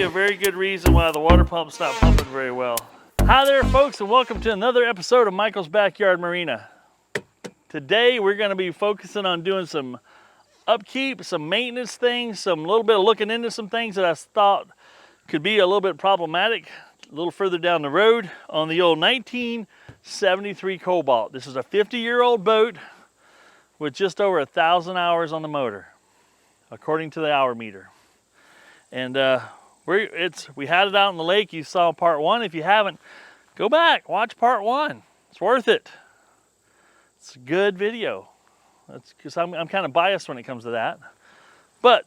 be a very good reason why the water pump's not pumping very well. Hi there folks, and welcome to another episode of Michael's Backyard Marina. Today we're going to be focusing on doing some upkeep, some maintenance things, a little bit of looking into some things that I thought could be a little bit problematic a little further down the road on the old 1973 Cobalt. This is a 50-year-old boat with just over 1,000 hours on the motor, according to the hour meter. And we had it out in the lake. You saw part one. If you haven't, go back, watch part one. It's worth it. It's a good video. That's because I'm kind of biased when it comes to that. But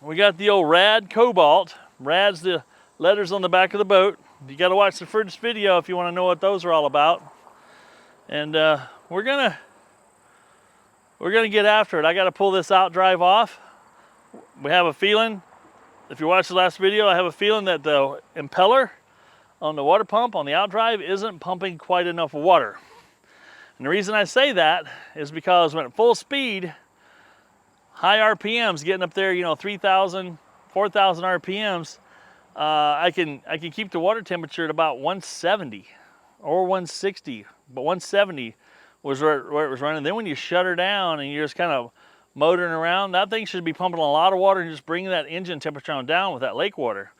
we got the old Rad Cobalt. Rad's the letters on the back of the boat. You got to watch the first video if you want to know what those are all about. And we're gonna get after it. I got to pull this Outdrive off. We have a feeling, if you watched the last video, I have a feeling that the impeller on the water pump on the Outdrive isn't pumping quite enough water. And the reason I say that is because when at full speed, high RPMs, getting up there, 3,000, 4,000 RPMs, I can keep the water temperature at about 170 or 160, but 170 was where it was running. Then when you shut her down and you're just kind of motoring around, that thing should be pumping a lot of water and just bringing that engine temperature on down with that lake water.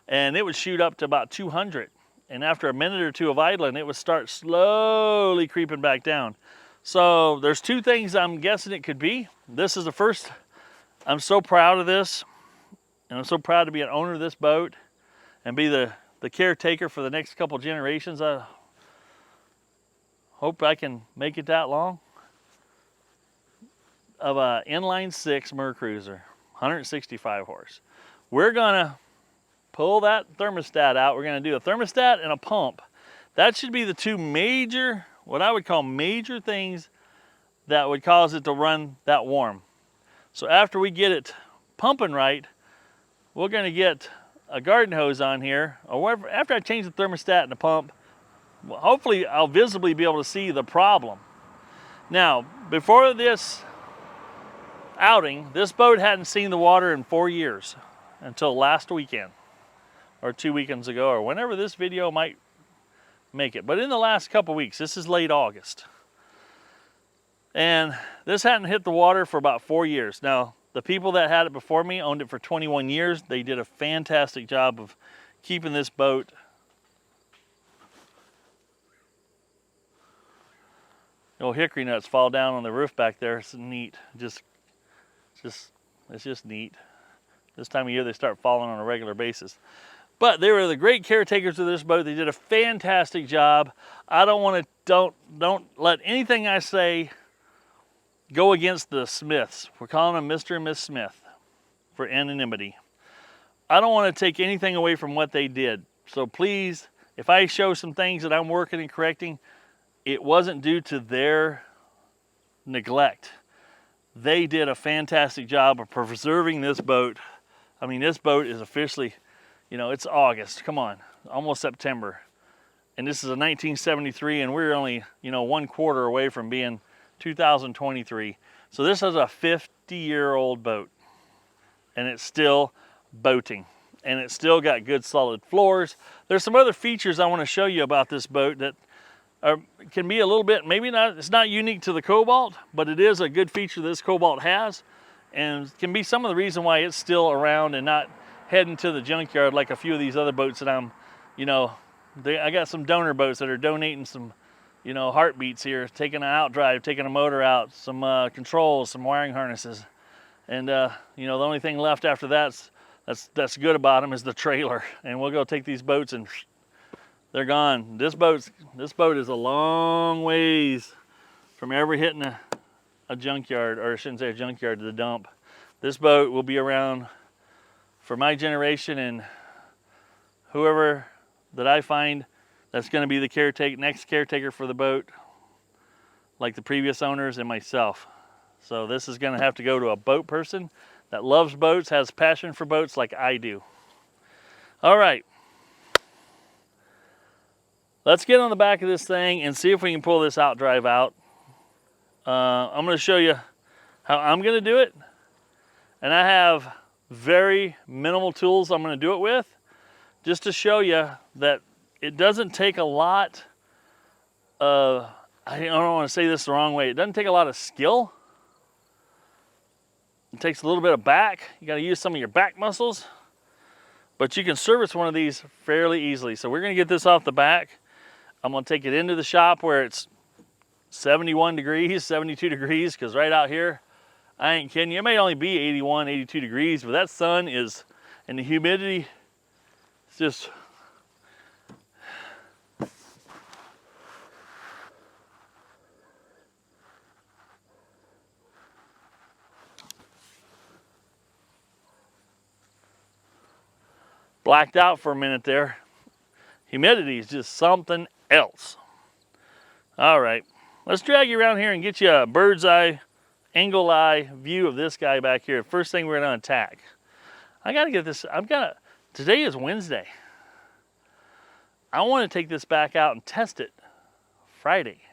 And it would shoot up to about 200. And after a minute or two of idling, it would start slowly creeping back down. So there's two things I'm guessing it could be. This is the first. I'm so proud of this. And I'm so proud to be an owner of this boat and be the caretaker for the next couple generations. I hope I can make it that long. Of a inline 6 Mercruiser, 165 horse. We're gonna pull that thermostat out. We're gonna do a thermostat and a pump. That should be the two major, what I would call major things that would cause it to run that warm. So after we get it pumping right, we're gonna get a garden hose on here, or after I change the thermostat and the pump, hopefully I'll visibly be able to see the problem. Now, before this outing, this boat hadn't seen the water in 4 years until last weekend or 2 weekends ago, or whenever this video might make it. But in the last couple weeks, this is late August, and this hadn't hit the water for about 4 years. Now, the people that had it before me owned it for 21 years. They did a fantastic job of keeping this boat old hickory nuts fall down on the roof back there. It's neat. It's just neat. This time of year they start falling on a regular basis. But they were the great caretakers of this boat. They did a fantastic job. I don't let anything I say go against the Smiths. We're calling them Mr. and Miss Smith for anonymity. I don't want to take anything away from what they did. So please, if I show some things that I'm working and correcting, it wasn't due to their neglect. They did a fantastic job of preserving this boat. I mean, this boat is officially, it's August, come on, almost September. And this is a 1973, and we're only, 1/4 away from being 2023. So this is a 50-year-old boat, and it's still boating. And it's still got good solid floors. There's some other features I want to show you about this boat that can be a little bit, maybe not, it's not unique to the Cobalt, but it is a good feature this Cobalt has, and can be some of the reason why it's still around and not heading to the junkyard like a few of these other boats that I'm, I got some donor boats that are donating some, heartbeats here, taking an Outdrive, taking a motor out, some controls, some wiring harnesses, and the only thing left after that's good about them is the trailer, and we'll go take these boats and they're gone. This boat is a long ways from ever hitting a junkyard, or I shouldn't say a junkyard, to the dump. This boat will be around for my generation, and whoever that I find that's going to be the next caretaker for the boat, like the previous owners and myself. So this is going to have to go to a boat person that loves boats, has passion for boats like I do. All right. Let's get on the back of this thing and see if we can pull this Outdrive out. I'm going to show you how I'm going to do it. And I have very minimal tools I'm going to do it with, just to show you that it doesn't take a lot of, I don't want to say this the wrong way, it doesn't take a lot of skill. It takes a little bit of back. You got to use some of your back muscles, but you can service one of these fairly easily. So we're going to get this off the back. I'm going to take it into the shop where it's 71 degrees, 72 degrees, because right out here, I ain't kidding you, it may only be 81, 82 degrees, but that sun is, and the humidity, it's just, blacked out for a minute there. Humidity is just something else. All right, let's drag you around here and get you a bird's eye, angle eye view of this guy back here. First thing we're gonna attack. I gotta get this, today is Wednesday. I wanna take this back out and test it Friday.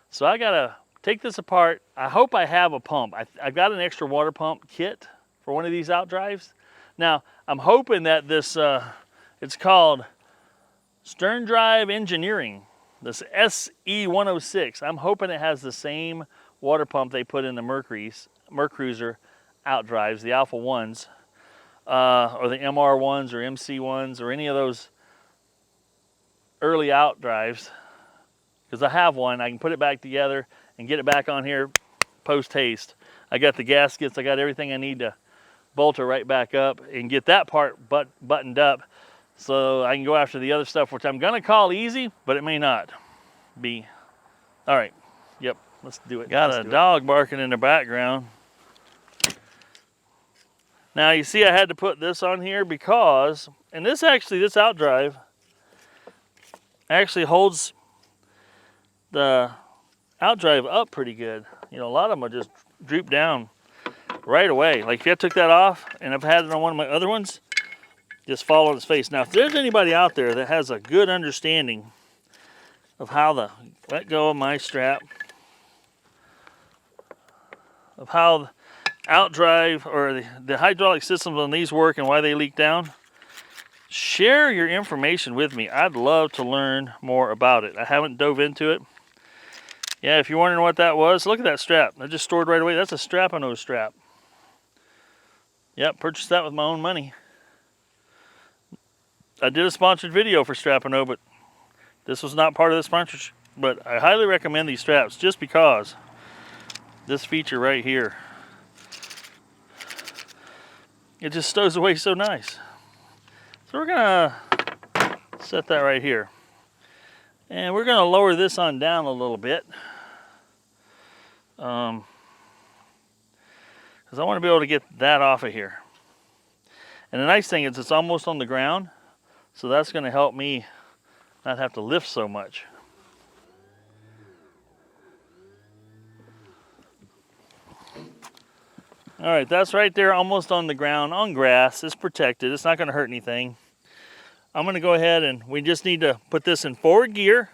So I gotta take this apart. I hope I have a pump. I've got an extra water pump kit for one of these Outdrives. Now, I'm hoping that this, it's called Stern Drive Engineering, this SE106. I'm hoping it has the same water pump they put in the Mercruiser Outdrives, the Alpha 1s, or the MR 1s or MC 1s or any of those early Outdrives. Because I have one, I can put it back together and get it back on here post-haste. I got the gaskets, I got everything I need to bolt her right back up and get that part buttoned up so I can go after the other stuff, which I'm gonna call easy, but it may not be. All right, yep, let's do it. Got a dog barking in the background. Now you see I had to put this on here because, and this Outdrive actually holds the Outdrive up pretty good. You know, a lot of them will just droop down right away. Like if I took that off and I've had it on one of my other ones, just fall on its face. Now if there's anybody out there that has a good understanding of how the, let go of my strap, of how Outdrive or the hydraulic systems on these work and why they leak down, share your information with me. I'd love to learn more about it. I haven't dove into it. Yeah, if you're wondering what that was, look at that strap. I just stored right away. That's a strap-a-nose strap. Yep, purchased that with my own money. I did a sponsored video for Strap-a-No, but this was not part of the sponsorship. But I highly recommend these straps just because this feature right here, it just stows away so nice. So we're gonna set that right here. And we're gonna lower this on down a little bit. Because I want to be able to get that off of here. And the nice thing is it's almost on the ground, so that's going to help me not have to lift so much. All right, that's right there, almost on the ground, on grass. It's protected. It's not going to hurt anything. I'm going to go ahead and we just need to put this in forward gear.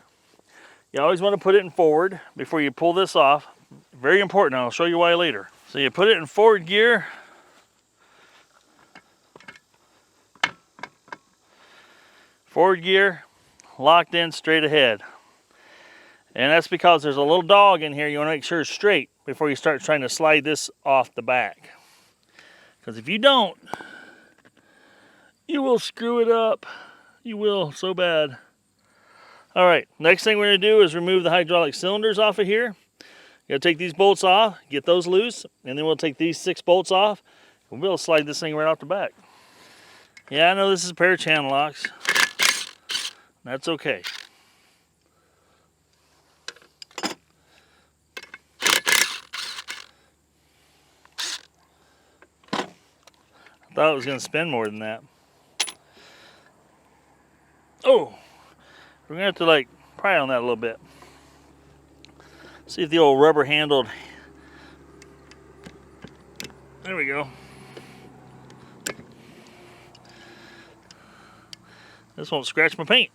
You always want to put it in forward before you pull this off. Very important. I'll show you why later. So you put it in forward gear. Forward gear, locked in straight ahead. And that's because there's a little dog in here. You want to make sure it's straight before you start trying to slide this off the back. Because if you don't, you will screw it up. You will so bad. All right, next thing we're going to do is remove the hydraulic cylinders off of here. You got to take these bolts off, get those loose, and then we'll take these 6 bolts off, and we'll slide this thing right off the back. Yeah, I know this is a pair of channel locks. That's okay. I thought it was going to spin more than that. Oh, we're going to have to like pry on that a little bit. See if the old rubber handled. There we go. This won't scratch my paint.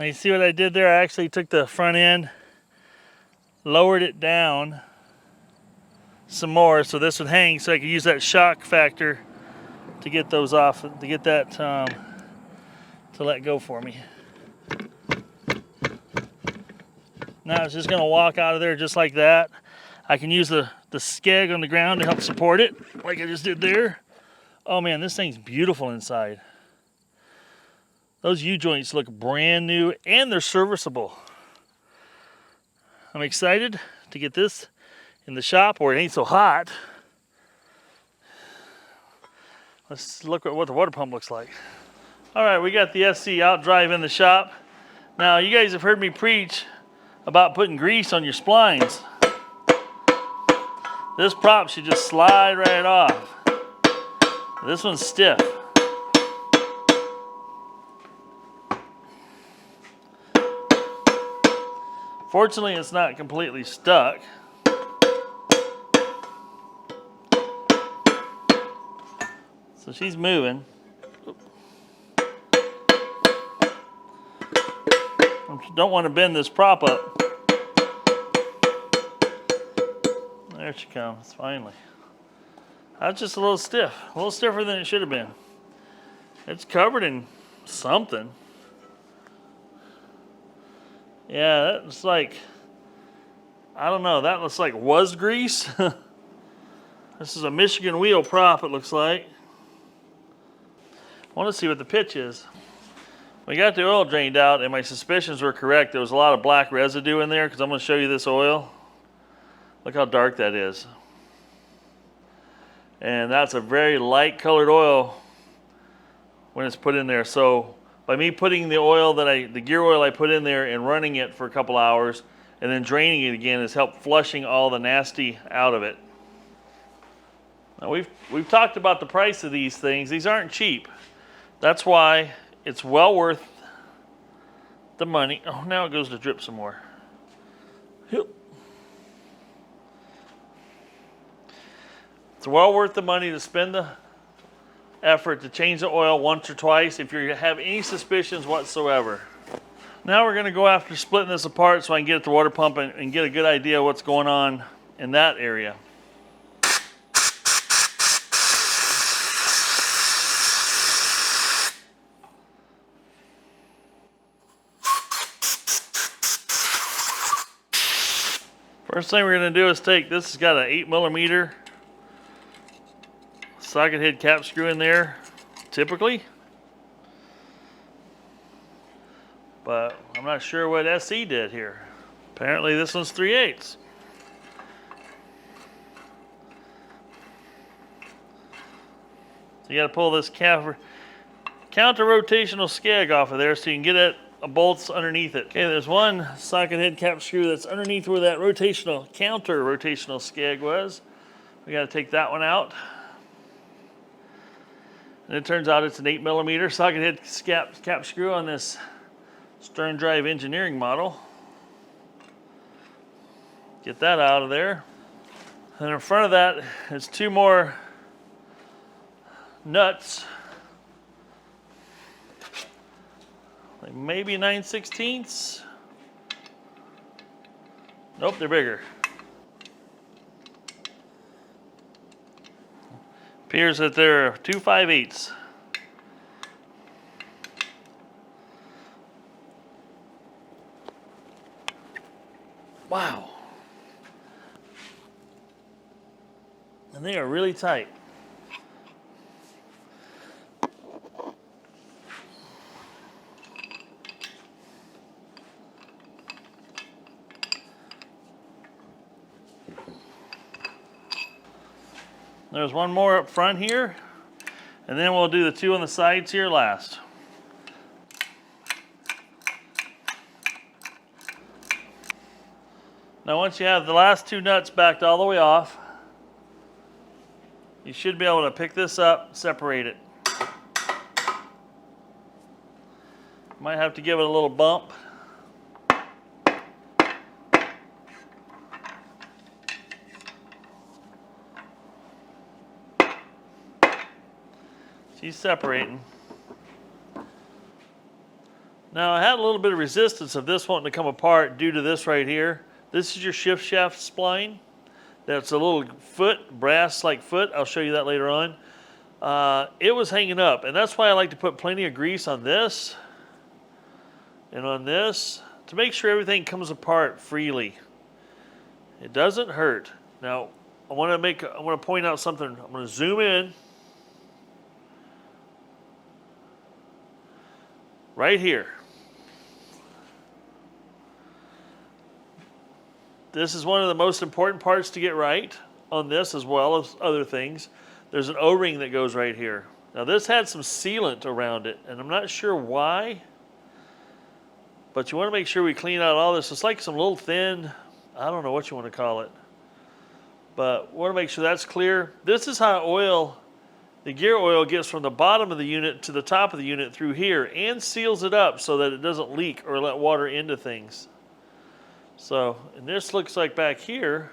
Now you see what I did there? I actually took the front end, lowered it down some more so this would hang, so I could use that shock factor to get those off, to get that to let go for me. Now it's just going to walk out of there just like that. I can use the skeg on the ground to help support it, like I just did there. Oh man, this thing's beautiful inside. Those U-joints look brand new and they're serviceable. I'm excited to get this in the shop where it ain't so hot. Let's look at what the water pump looks like. All right, we got the SC Outdrive in the shop. Now, you guys have heard me preach about putting grease on your splines. This prop should just slide right off. This one's stiff. Fortunately, it's not completely stuck. So she's moving. Don't want to bend this prop up. There she comes, finally. That's just a little stiff. A little stiffer than it should have been. It's covered in something. Yeah, that looks like, I don't know, that looks like was grease. This is a Michigan wheel prop, it looks like. I want to see what the pitch is. We got the oil drained out and my suspicions were correct. There was a lot of black residue in there because I'm going to show you this oil. Look how dark that is. And that's a very light colored oil when it's put in there. So by me putting the oil the gear oil I put in there and running it for a couple hours and then draining it again has helped flushing all the nasty out of it. Now we've talked about the price of these things. These aren't cheap. That's why it's well worth the money. Oh, now it goes to drip some more. It's well worth the money to spend the effort to change the oil once or twice if you have any suspicions whatsoever. Now we're going to go after splitting this apart so I can get at the water pump and get a good idea of what's going on in that area. First thing we're going to do is take, this has got an 8mm socket head cap screw in there, typically. But I'm not sure what SC did here. Apparently this one's 3/8. So you got to pull this counter rotational skeg off of there so you can get at bolts underneath it. Okay, there's one socket head cap screw that's underneath where that counter rotational skeg was. We got to take that one out. And it turns out it's an 8mm socket head cap screw on this stern drive engineering model. Get that out of there. And in front of that is two more nuts. Like maybe 9/16. Nope, they're bigger. Appears that they're 2 5/8. Wow. And they are really tight. There's one more up front here, and then we'll do the two on the sides here last. Now once you have the last two nuts backed all the way off, you should be able to pick this up, separate it. Might have to give it a little bump. She's separating. Now I had a little bit of resistance of this wanting to come apart due to this right here. This is your shift shaft spline. That's a little foot, brass like foot. I'll show you that later on. It was hanging up, and that's why I like to put plenty of grease on this and on this to make sure everything comes apart freely. It doesn't hurt. Now, I want to point out something. I'm going to zoom in right here. This is one of the most important parts to get right on this, as well as other things. There's an O-ring that goes right here. Now this had some sealant around it, and I'm not sure why, but you want to make sure we clean out all this. It's like some little thin, I don't know what you want to call it, but we want to make sure that's clear. This is how oil, the gear oil, gets from the bottom of the unit to the top of the unit through here and seals it up so that it doesn't leak or let water into things. So, and this looks like back here,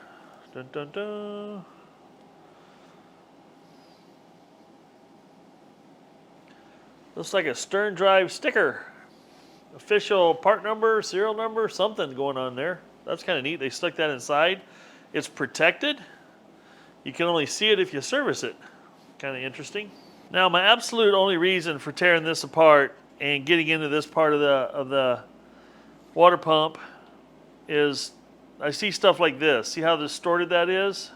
dun, dun, dun. Looks like a stern drive sticker. Official part number, serial number, something going on there. That's kind of neat. They stuck that inside. It's protected. You can only see it if you service it. Kind of interesting. Now, my absolute only reason for tearing this apart and getting into this part of the water pump is I see stuff like this. See how distorted that is?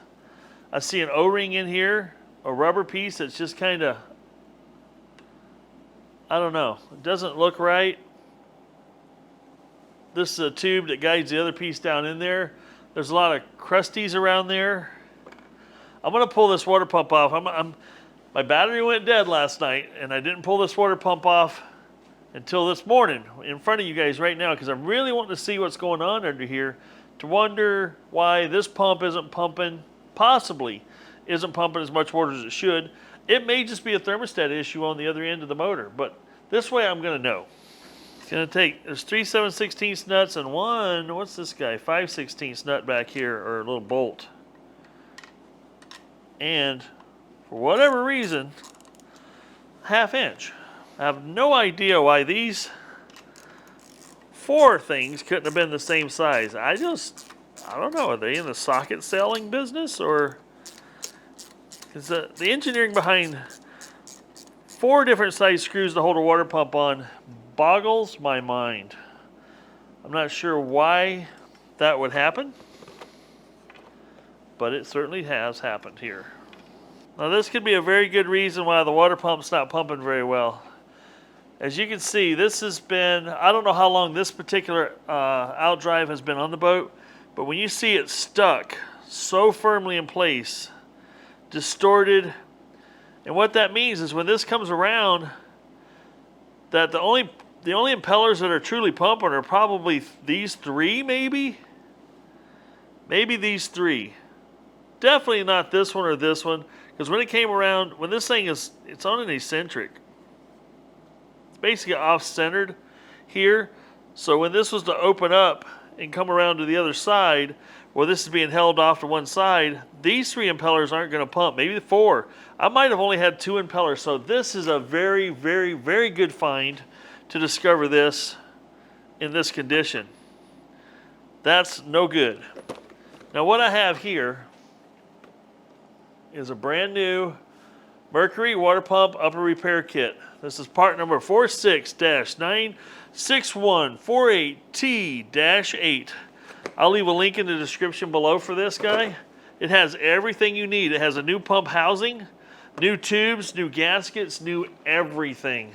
I see an O-ring in here, a rubber piece that's just kind of, I don't know, it doesn't look right. This is a tube that guides the other piece down in there. There's a lot of crusties around there. I'm going to pull this water pump off. My battery went dead last night, and I didn't pull this water pump off until this morning in front of you guys right now, because I'm really wanting to see what's going on under here, to wonder why this pump isn't pumping, possibly isn't pumping as much water as it should. It may just be a thermostat issue on the other end of the motor, but this way I'm going to know. It's going to take, there's 3 7/16 nuts and one, what's this guy, 5/16 nut back here, or a little bolt. And for whatever reason, 1/2 inch. I have no idea why these 4 things couldn't have been the same size. I don't know, are they in the socket selling business, or is the engineering behind 4 different size screws to hold a water pump on boggles my mind. I'm not sure why that would happen, but it certainly has happened here. Now this could be a very good reason why the water pump's not pumping very well. As you can see, this has been, I don't know how long this particular Outdrive has been on the boat, but when you see it stuck so firmly in place, distorted, and what that means is when this comes around, that the only impellers that are truly pumping are probably these 3, maybe these 3. Definitely not this one or this one, because when it came around, when this thing is, it's on an eccentric. It's basically off-centered here. So when this was to open up and come around to the other side, where this is being held off to one side, these 3 impellers aren't going to pump. Maybe 4. I might have only had 2 impellers. So this is a very, very, very good find to discover this in this condition. That's no good. Now what I have here is a brand new Mercury water pump upper repair kit. This is part number 46-96148T-8. I'll leave a link in the description below for this guy. It has everything you need. It has a new pump housing, new tubes, new gaskets, new everything.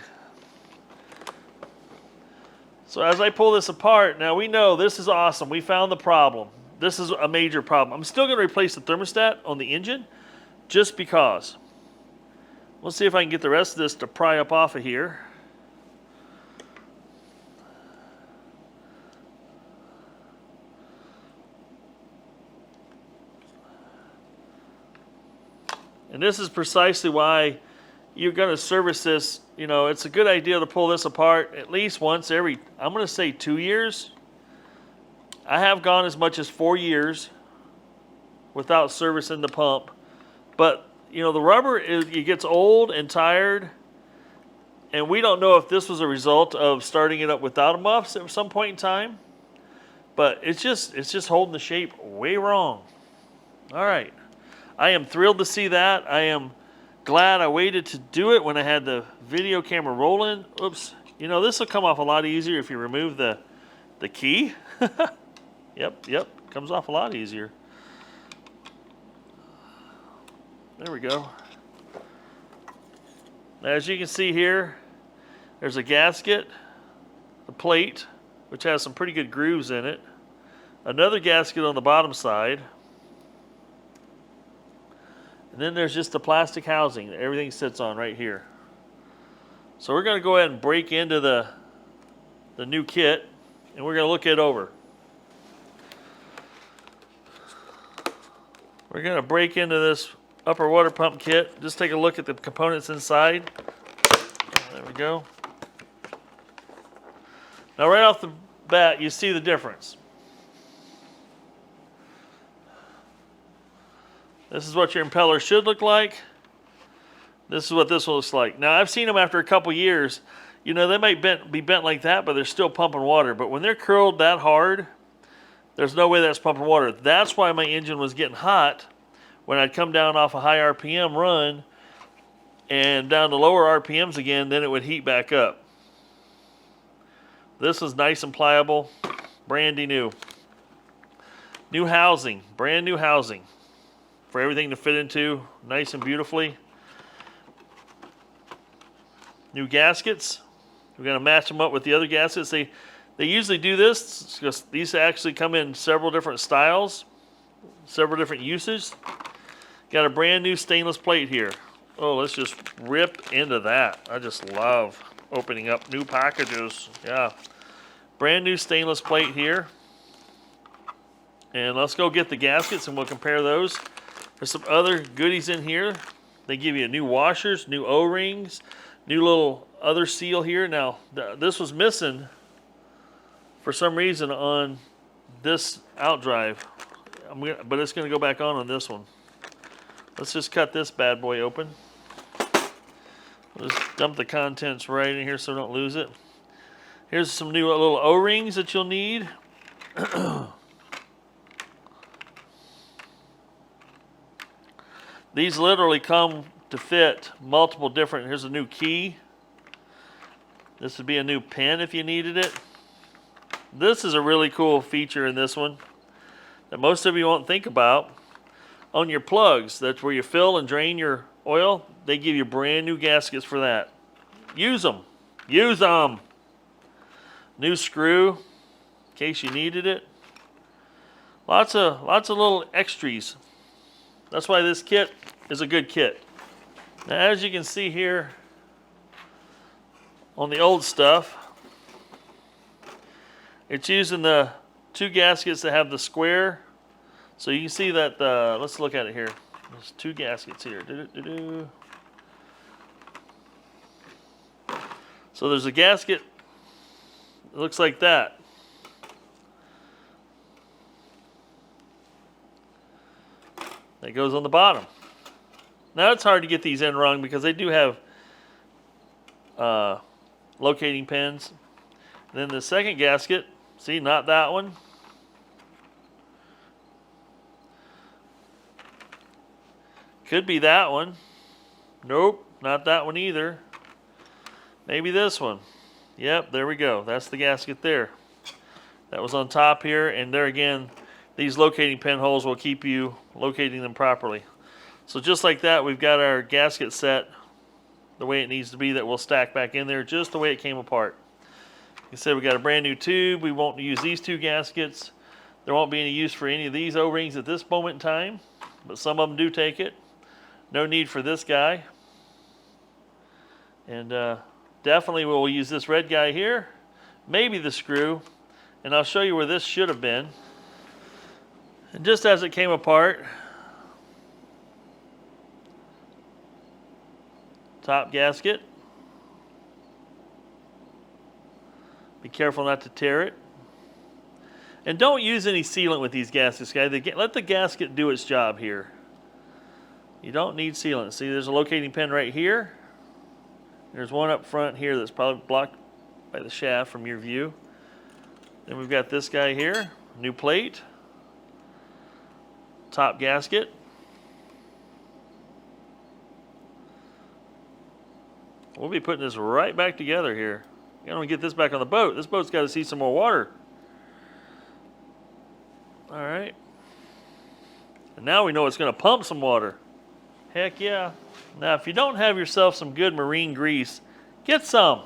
So as I pull this apart, now we know this is awesome. We found the problem. This is a major problem. I'm still going to replace the thermostat on the engine just because. We'll see if I can get the rest of this to pry up off of here. And this is precisely why you're going to service this. You know, it's a good idea to pull this apart at least once every, I'm going to say 2 years. I have gone as much as 4 years without servicing the pump. But, you know, the rubber, it gets old and tired. And we don't know if this was a result of starting it up without a muff at some point in time, but it's just holding the shape way wrong. All right, I am thrilled to see that. I am glad I waited to do it when I had the video camera rolling. Oops, you know, this will come off a lot easier if you remove the key. Yep, comes off a lot easier. There we go. As you can see here, there's a gasket, a plate, which has some pretty good grooves in it, another gasket on the bottom side, and then there's just the plastic housing that everything sits on right here. So we're going to go ahead and break into the new kit, and we're going to look it over. We're going to break into this upper water pump kit. Just take a look at the components inside. There we go. Now right off the bat, you see the difference. This is what your impeller should look like. This is what this looks like. Now I've seen them after a couple years. You know, they might be bent like that, but they're still pumping water. But when they're curled that hard, there's no way that's pumping water. That's why my engine was getting hot when I'd come down off a high RPM run and down to lower RPMs again, then it would heat back up. This is nice and pliable, brandy new. New housing, brand new housing for everything to fit into nice and beautifully. New gaskets. We're going to match them up with the other gaskets. They usually do this because these actually come in several different styles, several different uses. Got a brand new stainless plate here. Oh, let's just rip into that. I just love opening up new packages. Yeah. Brand new stainless plate here. And let's go get the gaskets and we'll compare those. There's some other goodies in here. They give you new washers, new O-rings, new little other seal here. Now, this was missing for some reason on this Outdrive. But it's going to go back on this one. Let's just cut this bad boy open. We'll just dump the contents right in here so we don't lose it. Here's some new little O-rings that you'll need. These literally come to fit multiple different. Here's a new key. This would be a new pin if you needed it. This is a really cool feature in this one that most of you won't think about. On your plugs, that's where you fill and drain your oil, they give you brand new gaskets for that. Use them. Use them. New screw, in case you needed it. Lots of little extras. That's why this kit is a good kit. Now, as you can see here on the old stuff, it's using the two gaskets that have the square. So you can see that, let's look at it here. There's two gaskets here. So there's a gasket that looks like that. That goes on the bottom. Now it's hard to get these in wrong because they do have locating pins. And then the second gasket, see, not that one. Could be that one. Nope, not that one either. Maybe this one. Yep, there we go. That's the gasket there. That was on top here, and there again, these locating pin holes will keep you locating them properly. So just like that, we've got our gasket set the way it needs to be that we'll stack back in there just the way it came apart. Like I said, we got a brand new tube. We won't use these two gaskets. There won't be any use for any of these O-rings at this moment in time, but some of them do take it. No need for this guy. And definitely we'll use this red guy here, maybe the screw, and I'll show you where this should have been. And just as it came apart, top gasket. Be careful not to tear it. And don't use any sealant with these gaskets, guys. Let the gasket do its job here. You don't need sealant. See, there's a locating pin right here. There's one up front here that's probably blocked by the shaft from your view. Then we've got this guy here, new plate, top gasket. We'll be putting this right back together here. You gotta get this back on the boat. This boat's got to see some more water. All right. And now we know it's going to pump some water. Heck yeah. Now, if you don't have yourself some good marine grease, get some.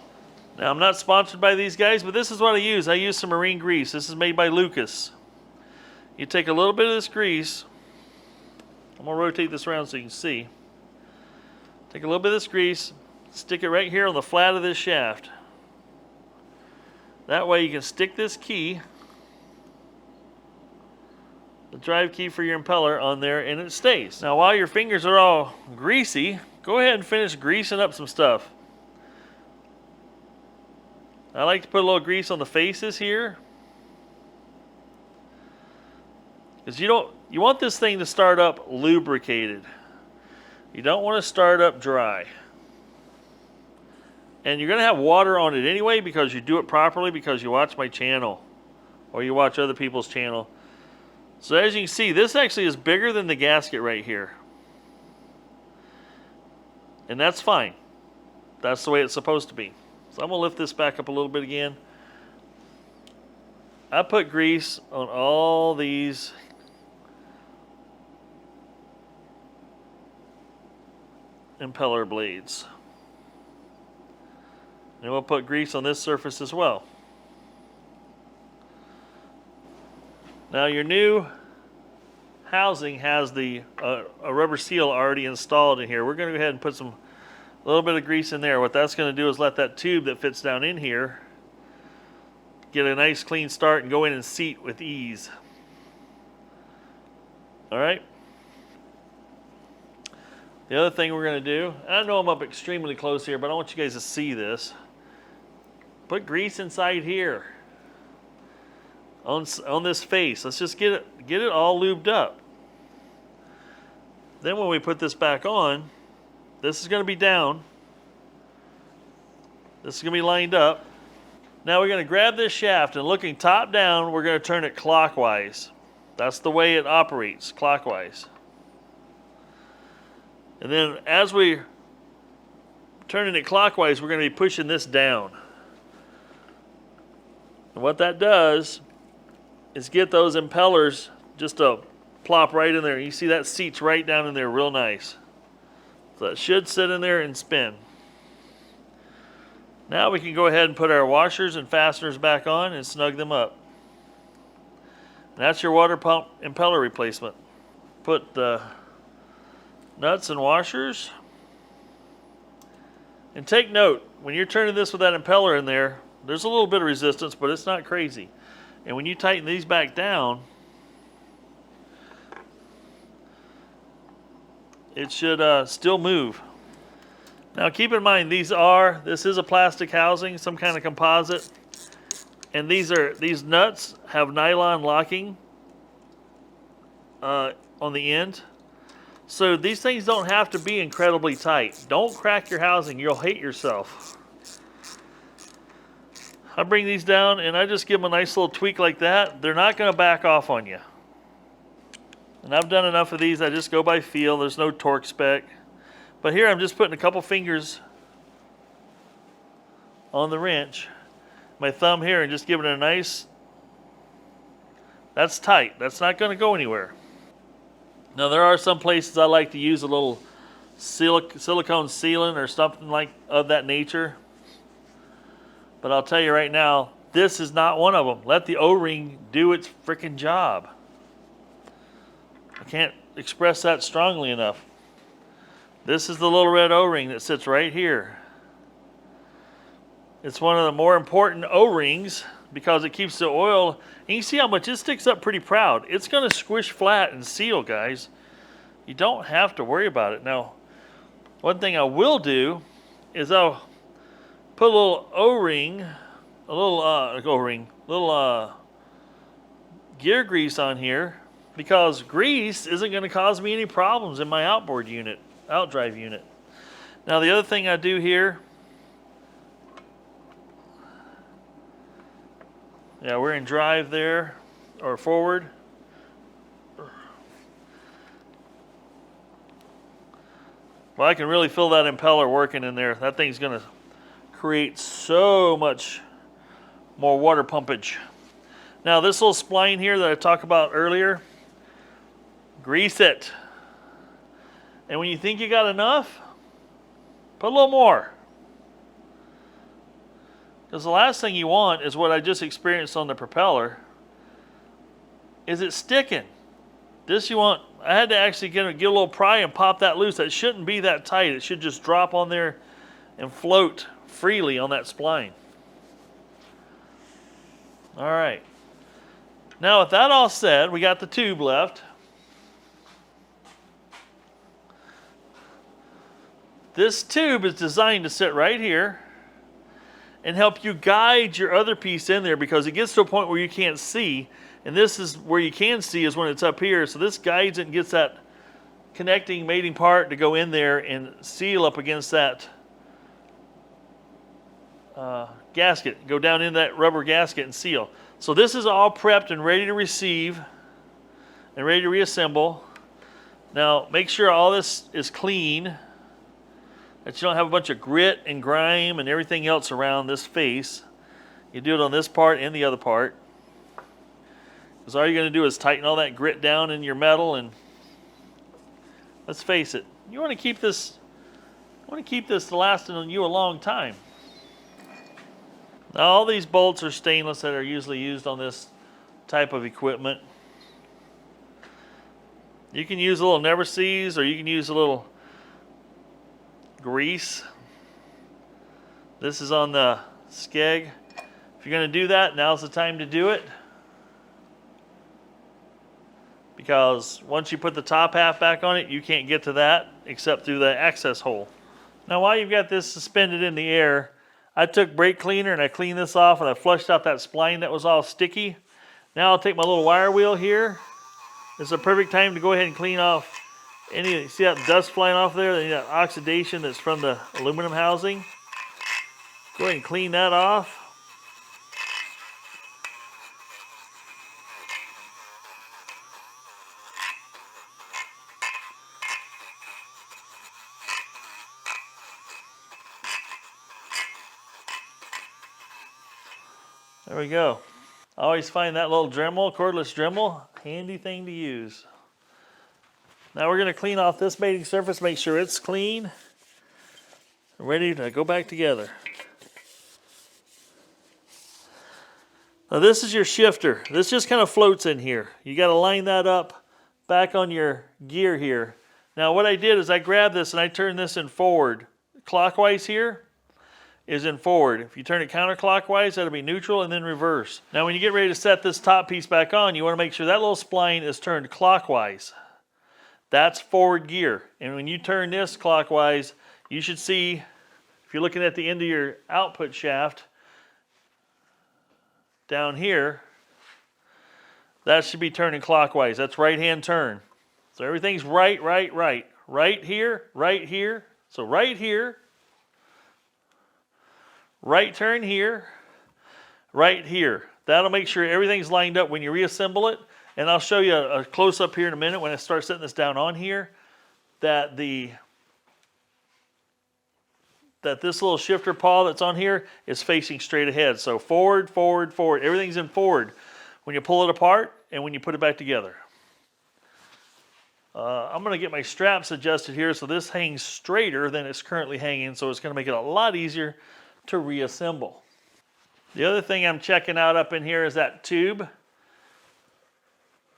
Now, I'm not sponsored by these guys, but this is what I use. I use some marine grease. This is made by Lucas. You take a little bit of this grease. I'm going to rotate this around so you can see. Take a little bit of this grease, stick it right here on the flat of this shaft. That way you can stick this key, the drive key for your impeller, on there, and it stays. Now, while your fingers are all greasy, go ahead and finish greasing up some stuff. I like to put a little grease on the faces here, because you want this thing to start up lubricated. You don't want to start up dry. And you're going to have water on it anyway because you do it properly, because you watch my channel or you watch other people's channel. So as you can see, this actually is bigger than the gasket right here. And that's fine. That's the way it's supposed to be. So I'm going to lift this back up a little bit again. I put grease on all these impeller blades. And we'll put grease on this surface as well. Now your new housing has the a rubber seal already installed in here. We're going to go ahead and put a little bit of grease in there. What that's going to do is let that tube that fits down in here get a nice clean start and go in and seat with ease. All right. The other thing we're going to do, I know I'm up extremely close here, but I want you guys to see this. Put grease inside here on this face. Let's just get it all lubed up. Then when we put this back on, this is going to be down. This is going to be lined up. Now we're going to grab this shaft, and looking top down, we're going to turn it clockwise. That's the way it operates, clockwise. And then as we're turning it clockwise, we're going to be pushing this down. And what that does is get those impellers just to plop right in there. You see that seats right down in there real nice. So it should sit in there and spin. Now we can go ahead and put our washers and fasteners back on and snug them up. And that's your water pump impeller replacement. Put the nuts and washers. And take note, when you're turning this with that impeller in there, there's a little bit of resistance, but it's not crazy. And when you tighten these back down, it should still move. Now keep in mind, this is a plastic housing, some kind of composite. And these nuts have nylon locking on the end. So these things don't have to be incredibly tight. Don't crack your housing, you'll hate yourself. I bring these down and I just give them a nice little tweak like that. They're not going to back off on you. And I've done enough of these, I just go by feel. There's no torque spec. But here I'm just putting a couple fingers on the wrench, my thumb here, and just giving it a nice, that's tight. That's not going to go anywhere. Now there are some places I like to use a little silicone sealant or something like of that nature. But I'll tell you right now, this is not one of them. Let the O-ring do its freaking job. I can't express that strongly enough. This is the little red O-ring that sits right here. It's one of the more important O-rings because it keeps the oil. And you can see how much it sticks up pretty proud. It's going to squish flat and seal, guys. You don't have to worry about it. Now, one thing I will do is I'll put a little O-ring, gear grease on here, because grease isn't going to cause me any problems in my outboard unit, outdrive unit. Now the other thing I do here Yeah, we're in drive there, or forward. Well, I can really feel that impeller working in there. That thing's going to create so much more water pumpage. Now this little spline here that I talked about earlier, grease it. And when you think you got enough, put a little more. Because the last thing you want is what I just experienced on the propeller, is it sticking. This you want, I had to actually get a little pry and pop that loose. That shouldn't be that tight. It should just drop on there and float freely on that spline. All right. Now with that all said, we got the tube left. This tube is designed to sit right here and help you guide your other piece in there, because it gets to a point where you can't see, and this is where you can see is when it's up here. So this guides it and gets that connecting mating part to go in there and seal up against that gasket, go down in that rubber gasket and seal. So this is all prepped and ready to receive and ready to reassemble. Now make sure all this is clean, that you don't have a bunch of grit and grime and everything else around this face. You do it on this part and the other part, because all you're going to do is tighten all that grit down in your metal. And let's face it, you want to keep this lasting on you a long time. Now all these bolts are stainless that are usually used on this type of equipment. You can use a little never seize, or you can use a little grease. This is on the skeg. If you're going to do that, now's the time to do it, because once you put the top half back on it, you can't get to that except through the access hole. Now while you've got this suspended in the air, I took brake cleaner and I cleaned this off and I flushed out that spline that was all sticky. Now I'll take my little wire wheel here. This is a perfect time to go ahead and clean off any, see that dust flying off there, that oxidation that's from the aluminum housing. Go ahead and clean that off. There we go. I always find that little Dremel, cordless Dremel, handy thing to use. Now we're going to clean off this mating surface, make sure it's clean, ready to go back together. Now this is your shifter. This just kind of floats in here. You got to line that up back on your gear here. Now what I did is I grabbed this and I turned this in forward. Clockwise here is in forward. If you turn it counterclockwise, that'll be neutral, and then reverse. Now when you get ready to set this top piece back on, you want to make sure that little spline is turned clockwise. That's forward gear. And when you turn this clockwise, you should see, if you're looking at the end of your output shaft, down here, that should be turning clockwise. That's right-hand turn. So everything's right, right, right. Right here, right here. So right here, right turn here, right here. That'll make sure everything's lined up when you reassemble it. And I'll show you a close-up here in a minute when I start setting this down on here, that this little shifter paw that's on here is facing straight ahead. So forward, forward, forward. Everything's in forward when you pull it apart and when you put it back together. I'm going to get my straps adjusted here so this hangs straighter than it's currently hanging, so it's going to make it a lot easier to reassemble. The other thing I'm checking out up in here is that tube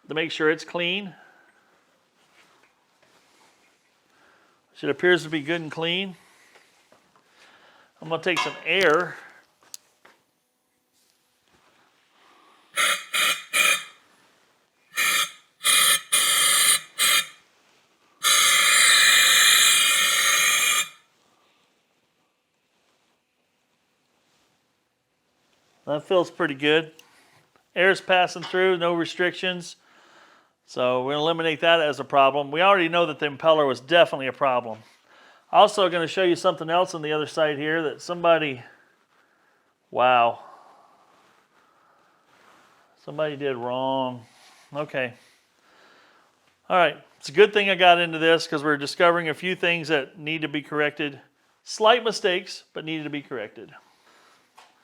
to make sure it's clean. It appears to be good and clean. I'm going to take some air. That feels pretty good. Air's passing through, no restrictions. So we're going to eliminate that as a problem. We already know that the impeller was definitely a problem. Also going to show you something else on the other side here that somebody, wow. Somebody did wrong. Okay. All right. It's a good thing I got into this because we're discovering a few things that need to be corrected. Slight mistakes, but needed to be corrected.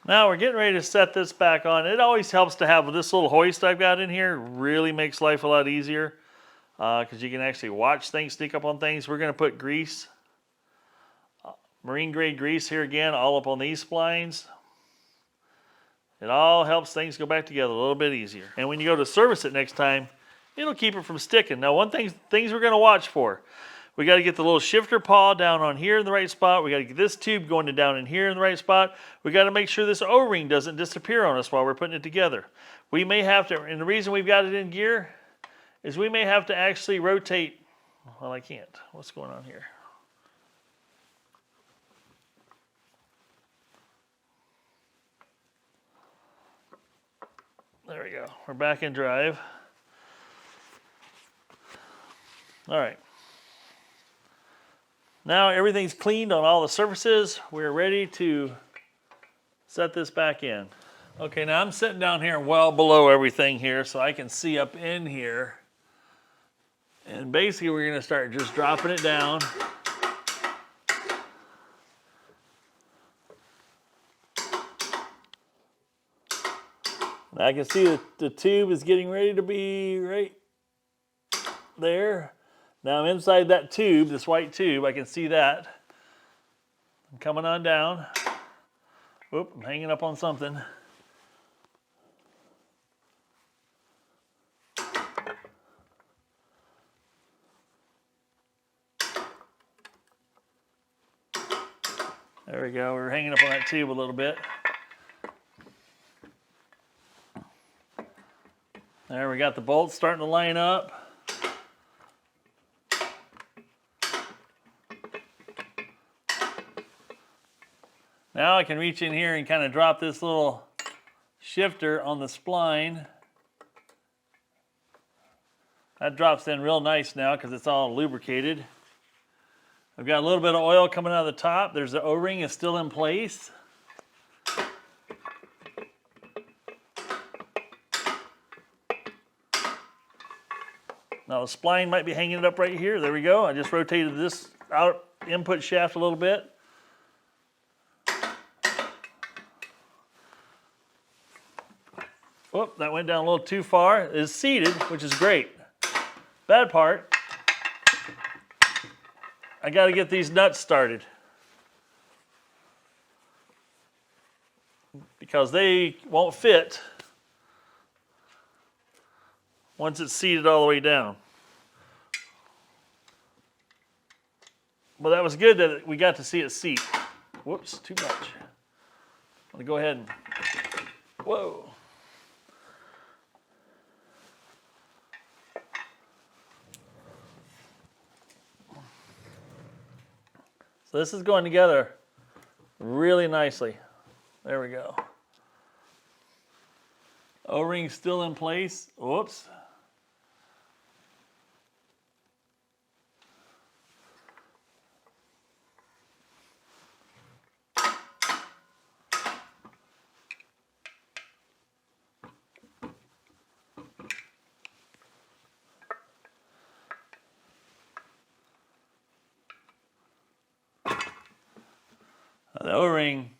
Now we're getting ready to set this back on. It always helps to have this little hoist I've got in here. Really makes life a lot easier because you can actually watch things sneak up on things. We're going to put grease, marine grade grease here again, all up on these splines. It all helps things go back together a little bit easier. And when you go to service it next time, it'll keep it from sticking. Now, things we're going to watch for. We got to get the little shifter paw down on here in the right spot. We got to get this tube going down in here in the right spot. We got to make sure this O-ring doesn't disappear on us while we're putting it together. We may have to, and the reason we've got it in gear is we may have to actually rotate. Well, I can't. What's going on here? There we go. We're back in drive. All right. Now everything's cleaned on all the surfaces. We're ready to set this back in. Okay, now I'm sitting down here well below everything here so I can see up in here. And basically we're gonna start just dropping it down. I can see that the tube is getting ready to be right there. Now I'm inside that tube, this white tube, I can see that. I'm coming on down. Whoop, I'm hanging up on something. There we go, we're hanging up on that tube a little bit. There, we got the bolts starting to line up. Now I can reach in here and kind of drop this little shifter on the spline. That drops in real nice now because it's all lubricated. I've got a little bit of oil coming out of the top. There's the O-ring is still in place. Now the spline might be hanging it up right here. There we go. I just rotated this out input shaft a little bit. Whoop, that went down a little too far. It's seated, which is great. Bad part, I got to get these nuts started because they won't fit once it's seated all the way down. But that was good that we got to see it seat. Whoops, too much. I'm gonna go ahead and, whoa. So this is going together really nicely. There we go. O-ring still in place. Whoops. The O-ring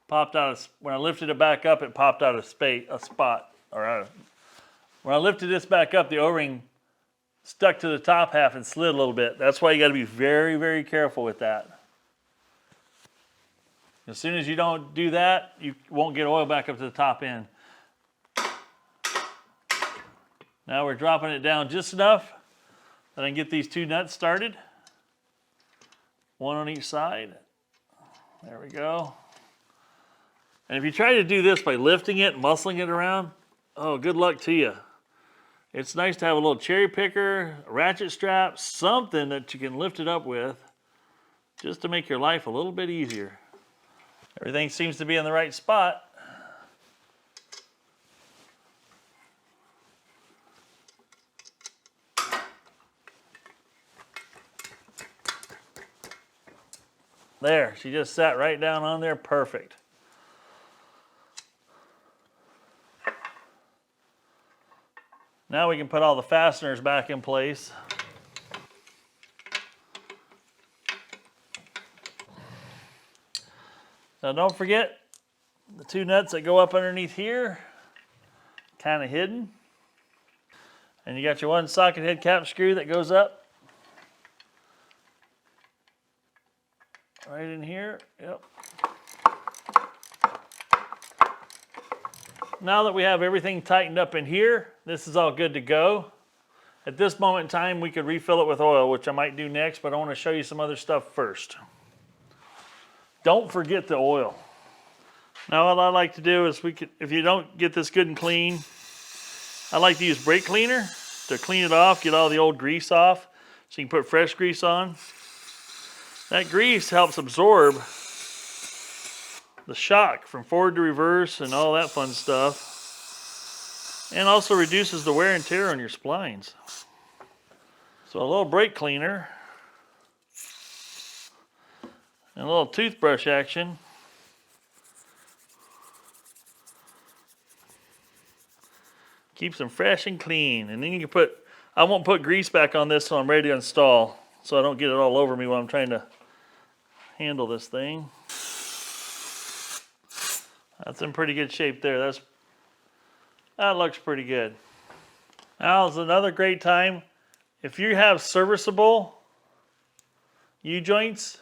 popped out when I lifted it back up, it popped out a spot. When I lifted this back up, the O-ring stuck to the top half and slid a little bit. That's why you got to be very, very careful with that. As soon as you don't do that, you won't get oil back up to the top end. Now we're dropping it down just enough that I can get these two nuts started. One on each side. There we go. And if you try to do this by lifting it, muscling it around, oh, good luck to you. It's nice to have a little cherry picker, a ratchet strap, something that you can lift it up with just to make your life a little bit easier. Everything seems to be in the right spot. There, she just sat right down on there, perfect. Now we can put all the fasteners back in place. Now don't forget the 2 nuts that go up underneath here, kind of hidden. And you got your 1 socket head cap screw that goes up. Right in here, yep. Now that we have everything tightened up in here, this is all good to go. At this moment in time, we could refill it with oil, which I might do next, but I want to show you some other stuff first. Don't forget the oil. Now what I like to do is, if you don't get this good and clean, I like to use brake cleaner to clean it off, get all the old grease off, so you can put fresh grease on. That grease helps absorb the shock from forward to reverse and all that fun stuff, and also reduces the wear and tear on your splines. So a little brake cleaner and a little toothbrush action keeps them fresh and clean. And then you can I won't put grease back on this so I'm ready to install, so I don't get it all over me while I'm trying to handle this thing. That's in pretty good shape there. That looks pretty good. Now is another great time. If you have serviceable U-joints,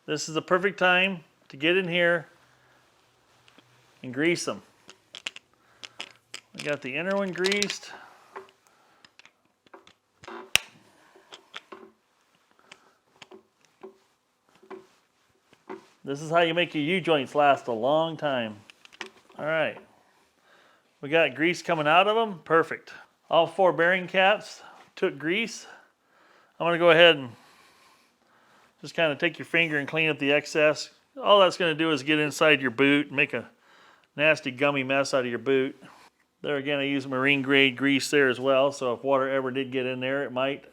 this is the perfect time to get in here and grease them. We got the inner one greased. This is how you make your U-joints last a long time. All right. We got grease coming out of them. Perfect. All 4 bearing caps took grease. I'm going to go ahead and just kind of take your finger and clean up the excess. All that's going to do is get inside your boot and make a nasty gummy mess out of your boot. There again, I use marine grade grease there as well, so if water ever did get in there, it might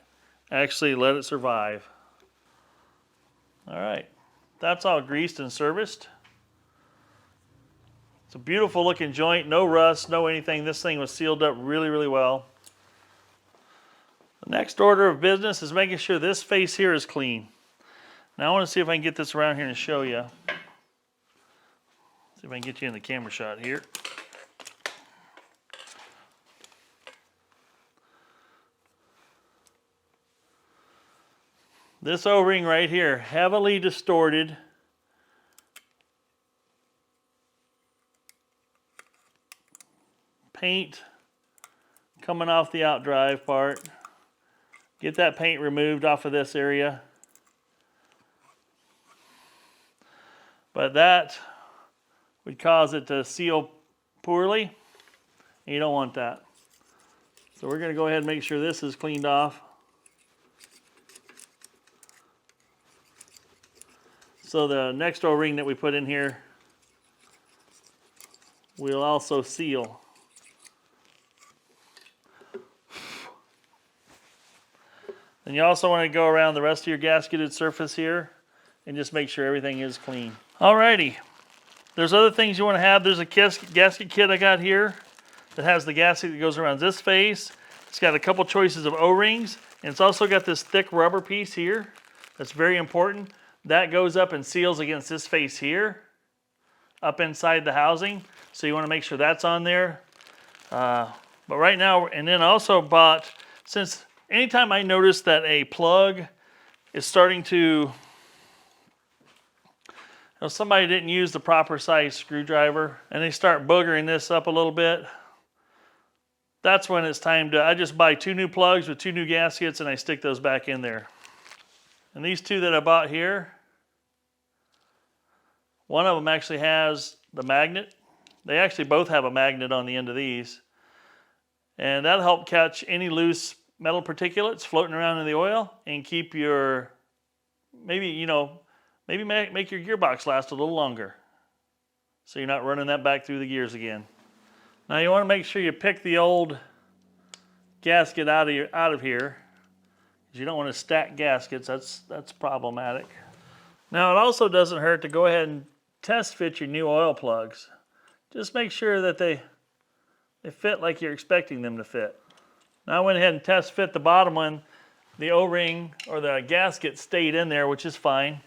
actually let it survive. All right, that's all greased and serviced. It's a beautiful looking joint, no rust, no anything. This thing was sealed up really, really well. The next order of business is making sure this face here is clean. Now I want to see if I can get this around here and show you. See if I can get you in the camera shot here. This O-ring right here, heavily distorted. Paint coming off the Outdrive part. Get that paint removed off of this area. But that would cause it to seal poorly, and you don't want that. So we're going to go ahead and make sure this is cleaned off. So the next O-ring that we put in here will also seal. Then you also want to go around the rest of your gasketed surface here and just make sure everything is clean. Alrighty, there's other things you want to have. There's a gasket kit I got here that has the gasket that goes around this face. It's got a couple choices of O-rings, and it's also got this thick rubber piece here that's very important. That goes up and seals against this face here, up inside the housing. So you want to make sure that's on there. But right now, and then I also bought, since anytime I notice that a plug is starting to, somebody didn't use the proper size screwdriver and they start boogering this up a little bit, that's when it's time to, I just buy 2 new plugs with 2 new gaskets and I stick those back in there. And these 2 that I bought here, one of them actually has the magnet. They actually both have a magnet on the end of these. And that'll help catch any loose metal particulates floating around in the oil and keep your, maybe make your gearbox last a little longer. So you're not running that back through the gears again. Now you want to make sure you pick the old gasket out of here. You don't want to stack gaskets, that's problematic. Now it also doesn't hurt to go ahead and test fit your new oil plugs. Just make sure that they They fit like you're expecting them to fit. Now I went ahead and test fit the bottom one. The O-ring or the gasket stayed in there, which is fine.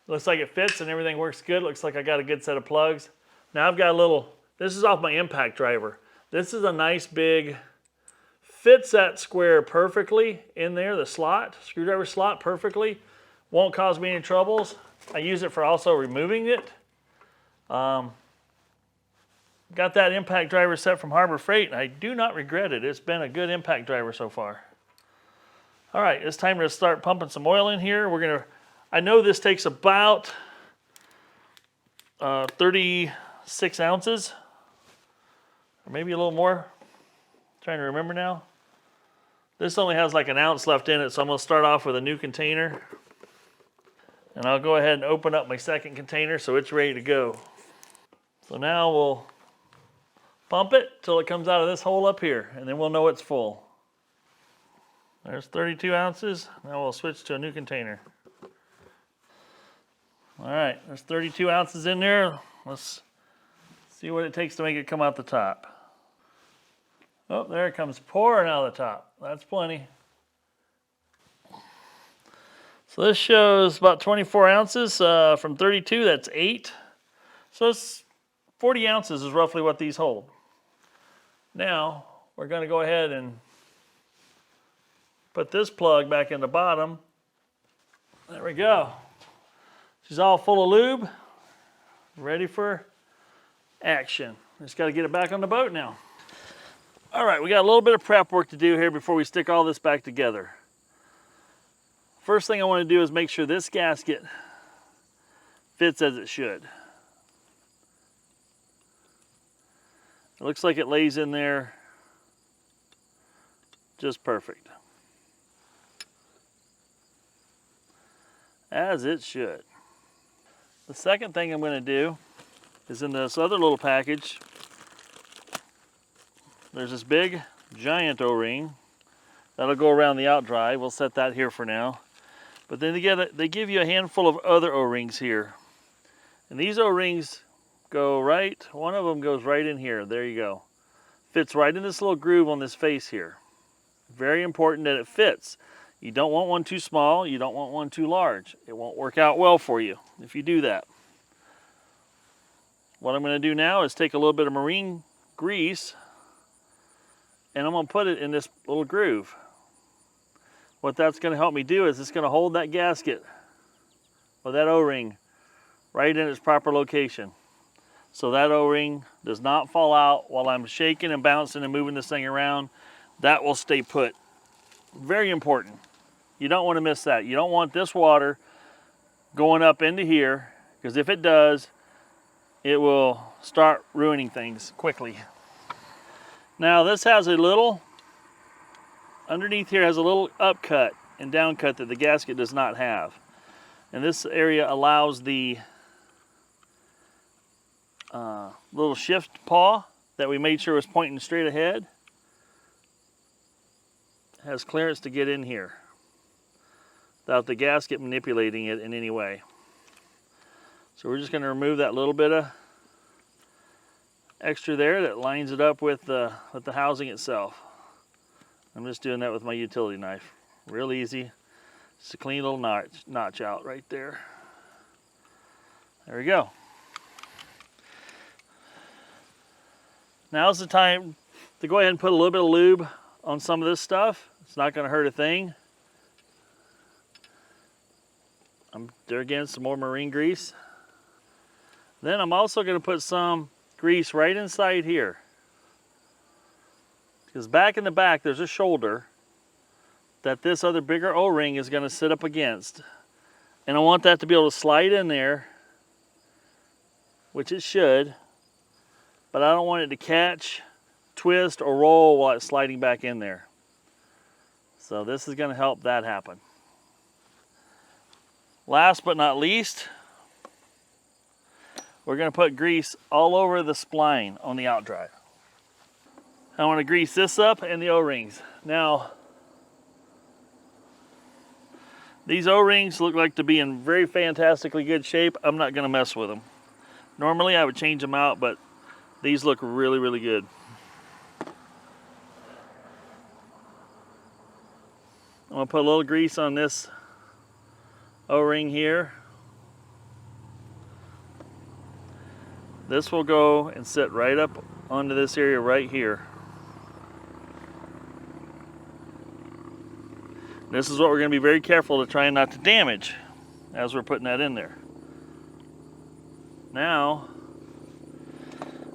Looks like it fits and everything works good. Looks like I got a good set of plugs. Now I've got a little, this is off my impact driver. This is a nice big, fits that square perfectly in there, the slot, screwdriver slot perfectly. Won't cause me any troubles. I use it for also removing it. Got that impact driver set from Harbor Freight, and I do not regret it. It's been a good impact driver so far. All right, it's time to start pumping some oil in here. I know this takes about 36 ounces, or maybe a little more. I'm trying to remember now. This only has like an ounce left in it, so I'm gonna start off with a new container. And I'll go ahead and open up my second container so it's ready to go. So now we'll pump it till it comes out of this hole up here, and then we'll know it's full. There's 32 ounces. Now we'll switch to a new container. All right, there's 32 ounces in there. Let's see what it takes to make it come out the top. Oh, there it comes pouring out of the top. That's plenty. So this shows about 24 ounces from 32, that's 8. So it's 40 ounces is roughly what these hold. Now, we're gonna go ahead and put this plug back in the bottom. There we go. She's all full of lube, ready for action. Just gotta get it back on the boat now. All right, we got a little bit of prep work to do here before we stick all this back together. First thing I wanna do is make sure this gasket fits as it should. It looks like it lays in there just perfect. As it should. The second thing I'm going to do is in this other little package, there's this big giant O-ring that'll go around the Outdrive. We'll set that here for now. But then they give you a handful of other O-rings here. And these O-rings go right, one of them goes right in here. There you go. Fits right in this little groove on this face here. Very important that it fits. You don't want one too small, you don't want one too large. It won't work out well for you if you do that. What I'm going to do now is take a little bit of marine grease and I'm going to put it in this little groove. What that's going to help me do is it's going to hold that gasket or that O-ring right in its proper location. So that O-ring does not fall out while I'm shaking and bouncing and moving this thing around. That will stay put. Very important. You don't want to miss that. You don't want this water going up into here, because if it does, it will start ruining things quickly. Now this has a little, underneath here has a little upcut and downcut that the gasket does not have. And this area allows the little shift paw that we made sure was pointing straight ahead. It has clearance to get in here without the gasket manipulating it in any way. So we're just going to remove that little bit of extra there that lines it up with the housing itself. I'm just doing that with my utility knife. Real easy. Just a clean little notch out right there. There we go. Now's the time to go ahead and put a little bit of lube on some of this stuff. It's not going to hurt a thing. There again, some more marine grease. Then I'm also going to put some grease right inside here. Because back in the back there's a shoulder that this other bigger O-ring is going to sit up against. And I want that to be able to slide in there, which it should. But I don't want it to catch, twist, or roll while it's sliding back in there. So this is going to help that happen. Last but not least, we're going to put grease all over the spline on the Outdrive. I want to grease this up and the O-rings. Now, these O-rings look like to be in very fantastically good shape. I'm not going to mess with them. Normally I would change them out, but these look really, really good. going to put a little grease on this O-ring here. This will go and sit right up onto this area right here. This is what we're going to be very careful to try not to damage as we're putting that in there. Now,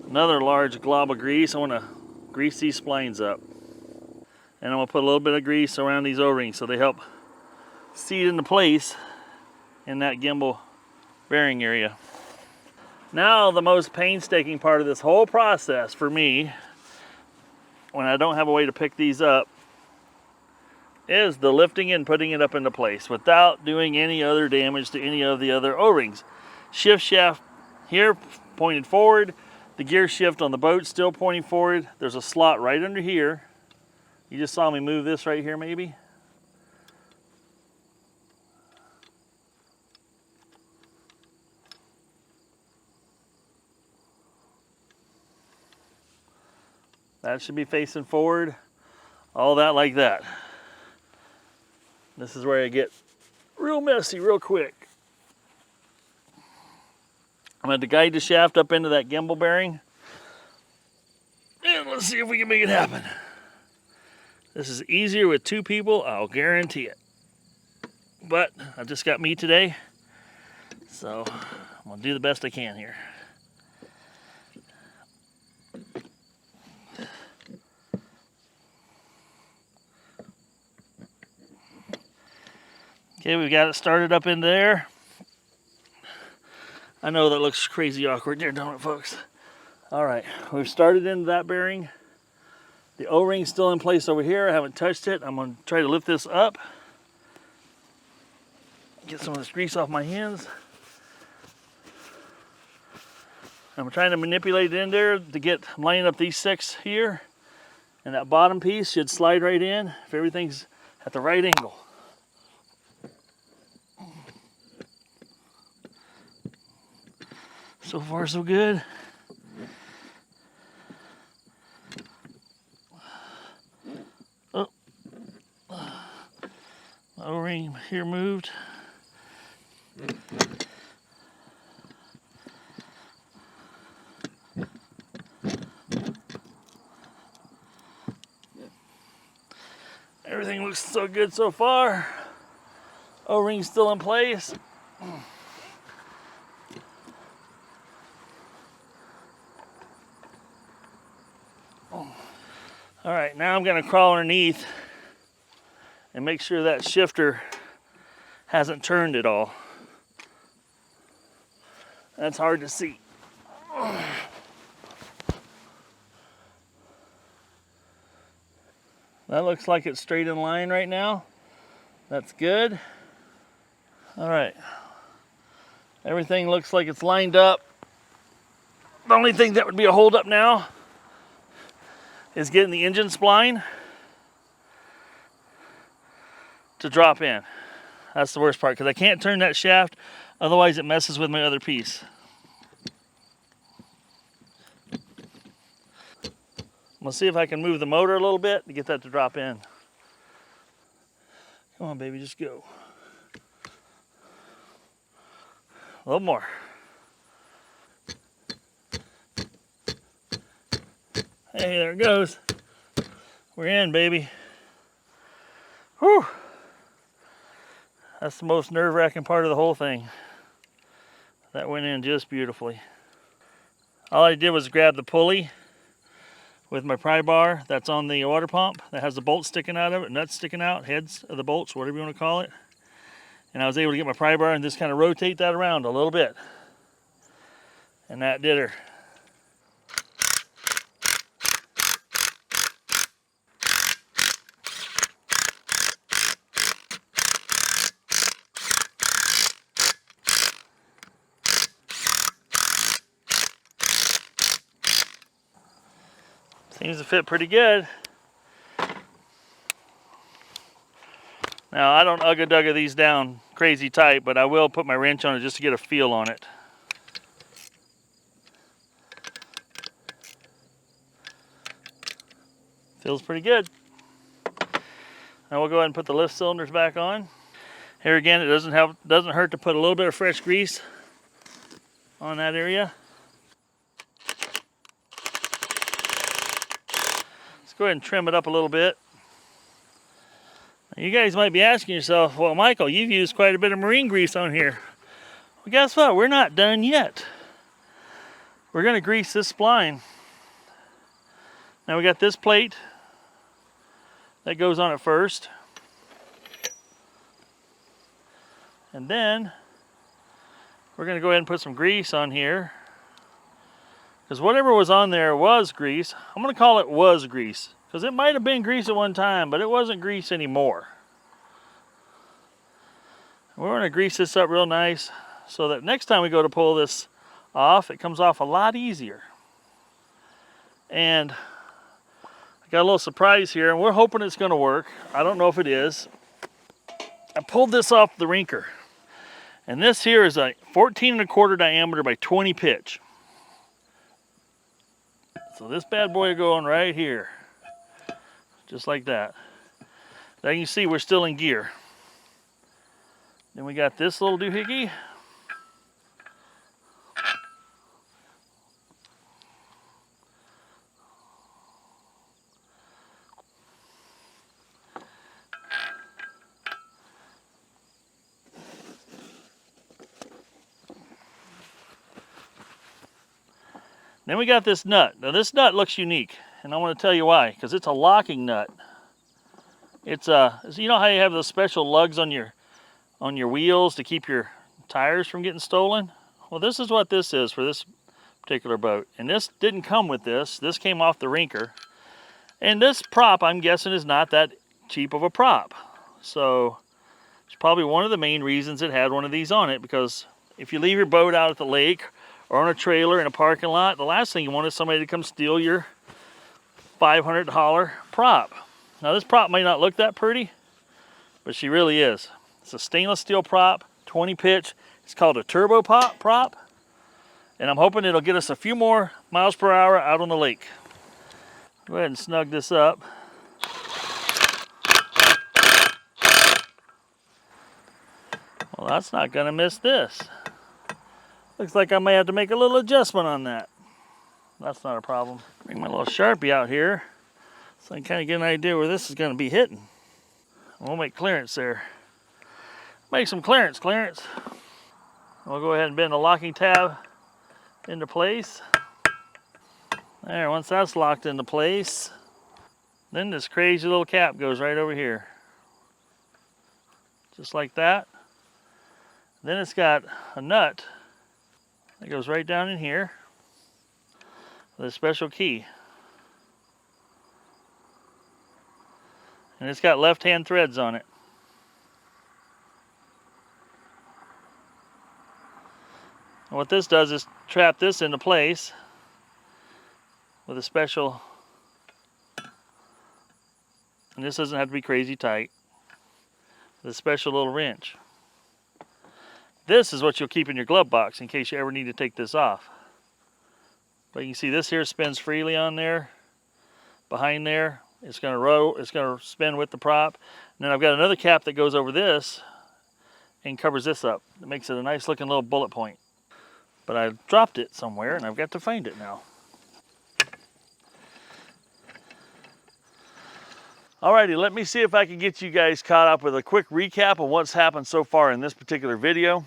another large glob of grease. I want to grease these splines up. And I'm going to put a little bit of grease around these O-rings so they help seat into place in that gimbal bearing area. Now the most painstaking part of this whole process for me, when I don't have a way to pick these up, is the lifting and putting it up into place without doing any other damage to any of the other O-rings. Shift shaft here pointed forward. The gear shift on the boat still pointing forward. There's a slot right under here. You just saw me move this right here maybe. That should be facing forward. All that like that. This is where I get real messy real quick. I'm going to guide the shaft up into that gimbal bearing. And let's see if we can make it happen. This is easier with two people, I'll guarantee it. But I've just got me today, so I'm going to do the best I can here. Okay, we've got it started up in there. I know that looks crazy awkward there, don't it, folks? All right, we've started into that bearing. The O-ring's still in place over here. I haven't touched it. I'm going to try to lift this up. Get some of this grease off my hands. I'm trying to manipulate it in there to get lining up these 6 here. And that bottom piece should slide right in if everything's at the right angle. So far, so good. Oh, O-ring here moved. Everything looks so good so far. O-ring's still in place. All right, now I'm going to crawl underneath and make sure that shifter hasn't turned at all. That's hard to see. That looks like it's straight in line right now. That's good. All right. Everything looks like it's lined up. The only thing that would be a hold up now is getting the engine spline to drop in. That's the worst part because I can't turn that shaft, otherwise it messes with my other piece. I'm gonna see if I can move the motor a little bit to get that to drop in. Come on, baby, just go. A little more. Hey, there it goes. We're in, baby. Whew. That's the most nerve-wracking part of the whole thing. That went in just beautifully. All I did was grab the pulley with my pry bar that's on the water pump that has the bolt sticking out of it, nuts sticking out, heads of the bolts, whatever you want to call it. And I was able to get my pry bar and just kind of rotate that around a little bit. And that did her. Seems to fit pretty good. Now, I don't ugga-dugga these down crazy tight, but I will put my wrench on it just to get a feel on it. Feels pretty good. Now we'll go ahead and put the lift cylinders back on. Here again, it doesn't hurt to put a little bit of fresh grease on that area. Let's go ahead and trim it up a little bit. Now, you guys might be asking yourself, well, Michael, you've used quite a bit of marine grease on here. Well, guess what? We're not done yet. We're going to grease this spline. Now we got this plate that goes on it first. And then we're going to go ahead and put some grease on here. Because whatever was on there was grease. I'm going to call it was grease. Because it might have been grease at one time, but it wasn't grease anymore. We're going to grease this up real nice so that next time we go to pull this off, it comes off a lot easier. And I got a little surprise here, and we're hoping it's going to work. I don't know if it is. I pulled this off the rinker. And this here is a 14¼ diameter by 20 pitch. So this bad boy going right here. Just like that. Now you can see we're still in gear. Then we got this little doohickey. Then we got this nut. Now this nut looks unique, and I want to tell you why. Because it's a locking nut. It's you know how you have those special lugs on your wheels to keep your tires from getting stolen? Well, this is what this is for this particular boat. And this didn't come with this. This came off the rinker. And this prop, I'm guessing, is not that cheap of a prop. So it's probably one of the main reasons it had one of these on it, because if you leave your boat out at the lake or on a trailer in a parking lot, the last thing you want is somebody to come steal your $500 prop. Now this prop may not look that pretty, but she really is. It's a stainless steel prop, 20 pitch. It's called a turbo prop. And I'm hoping it'll get us a few more miles per hour out on the lake. Go ahead and snug this up. Well, that's not gonna miss this. Looks like I may have to make a little adjustment on that. That's not a problem. Bring my little Sharpie out here so I can kind of get an idea where this is going to be hitting. We'll make clearance there. Make some clearance. We'll go ahead and bend the locking tab into place. There, once that's locked into place, then this crazy little cap goes right over here. Just like that. Then it's got a nut that goes right down in here with a special key. And it's got left-hand threads on it. And what this does is trap this into place with a special, and this doesn't have to be crazy tight, with a special little wrench. This is what you'll keep in your glove box in case you ever need to take this off. But you can see this here spins freely on there. Behind there, it's going to roll, it's going to spin with the prop. And then I've got another cap that goes over this and covers this up. It makes it a nice looking little bullet point. But I dropped it somewhere and I've got to find it now. Alrighty, let me see if I can get you guys caught up with a quick recap of what's happened so far in this particular video.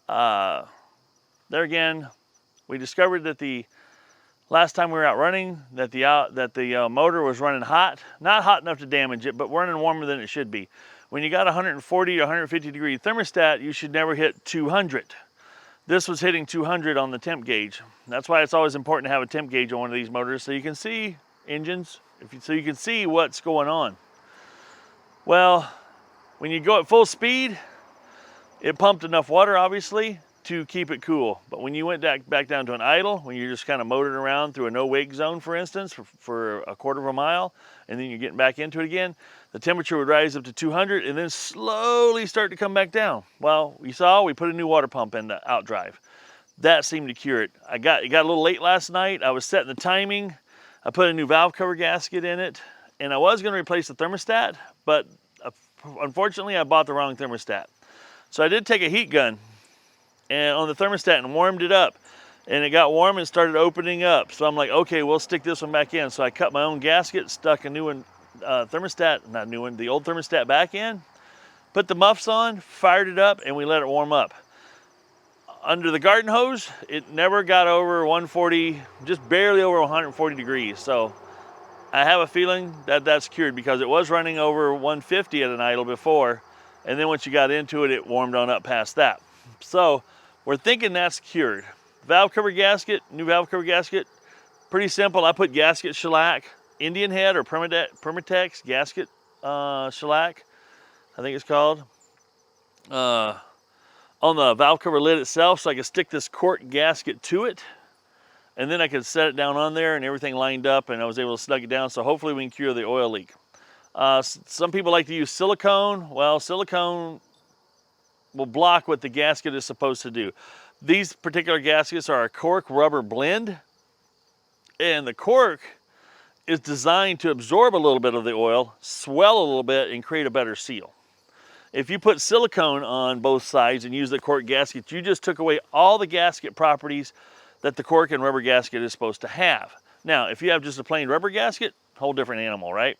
There again, we discovered that the last time we were out running, that the motor was running hot. Not hot enough to damage it, but running warmer than it should be. When you got 140 to 150 degree thermostat, you should never hit 200. This was hitting 200 on the temp gauge. That's why it's always important to have a temp gauge on one of these motors so you can see engines, so you can see what's going on. Well, when you go at full speed, it pumped enough water, obviously, to keep it cool. But when you went back down to an idle, when you're just kind of motoring around through a no-wake zone, for instance, for a quarter of a mile, and then you're getting back into it again, the temperature would rise up to 200 and then slowly start to come back down. Well, we put a new water pump in the Outdrive. That seemed to cure it. It got a little late last night. I was setting the timing. I put a new valve cover gasket in it, and I was going to replace the thermostat, but unfortunately I bought the wrong thermostat. So I did take a heat gun and on the thermostat and warmed it up, and it got warm and started opening up. So I'm like, okay, we'll stick this one back in. So I cut my own gasket, stuck a new one, not new one, the old thermostat back in, put the muffs on, fired it up, and we let it warm up. Under the garden hose, it never got over 140, just barely over 140 degrees. So I have a feeling that that's cured because it was running over 150 at an idle before. And then once you got into it, it warmed on up past that. So we're thinking that's cured. Valve cover gasket, new valve cover gasket, pretty simple. I put gasket shellac, Indian head or Permatex gasket shellac, I think it's called. On the valve cover lid itself, so I could stick this cork gasket to it, and then I could set it down on there and everything lined up, and I was able to snug it down, so hopefully we can cure the oil leak. Some people like to use silicone. Well, silicone will block what the gasket is supposed to do. These particular gaskets are a cork rubber blend, and the cork is designed to absorb a little bit of the oil, swell a little bit, and create a better seal. If you put silicone on both sides and use the cork gasket, you just took away all the gasket properties that the cork and rubber gasket is supposed to have. Now, if you have just a plain rubber gasket, whole different animal, right?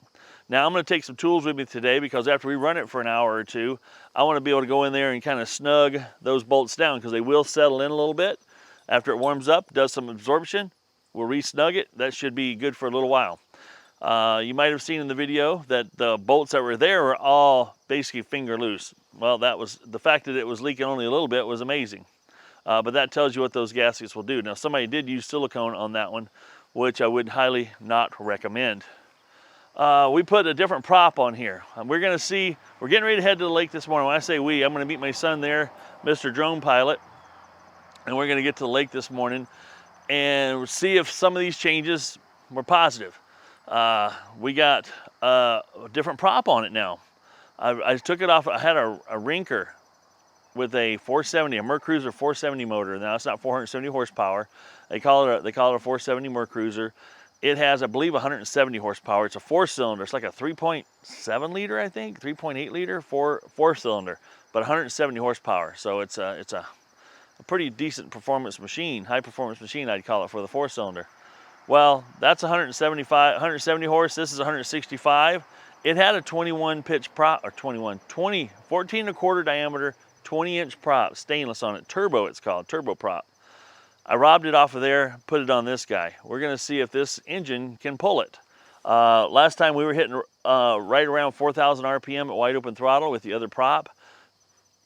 Now, I'm going to take some tools with me today because after we run it for an hour or two, I want to be able to go in there and kind of snug those bolts down because they will settle in a little bit. After it warms up, does some absorption, we'll re-snug it. That should be good for a little while. You might have seen in the video that the bolts that were there were all basically finger loose. Well, that was the fact that it was leaking only a little bit was amazing. But that tells you what those gaskets will do. Now, somebody did use silicone on that one, which I would highly not recommend. We put a different prop on here. We're going to see, we're getting ready to head to the lake this morning. When I say we, I'm going to meet my son there, Mr. Drone Pilot, and we're going to get to the lake this morning and see if some of these changes were positive. We got a different prop on it now. I took it off. I had a Rinker with a 470, a Mercruiser 470 motor. Now it's not 470 horsepower. They call it a 470 Mercruiser. It has, I believe, 170 horsepower. It's a 4-cylinder. It's like a 3.7 liter, I think, 3.8 liter, four-cylinder, but 170 horsepower. So it's a pretty decent performance machine, high performance machine, I'd call it, for the 4-cylinder. Well, that's 170 horse. This is 165. It had a 21 pitch prop, or 14 and a quarter diameter, 20-inch prop, stainless on it. Turbo, it's called, turbo prop. I robbed it off of there, put it on this guy. We're gonna see if this engine can pull it. Last time we were hitting right around 4,000 RPM at wide open throttle with the other prop.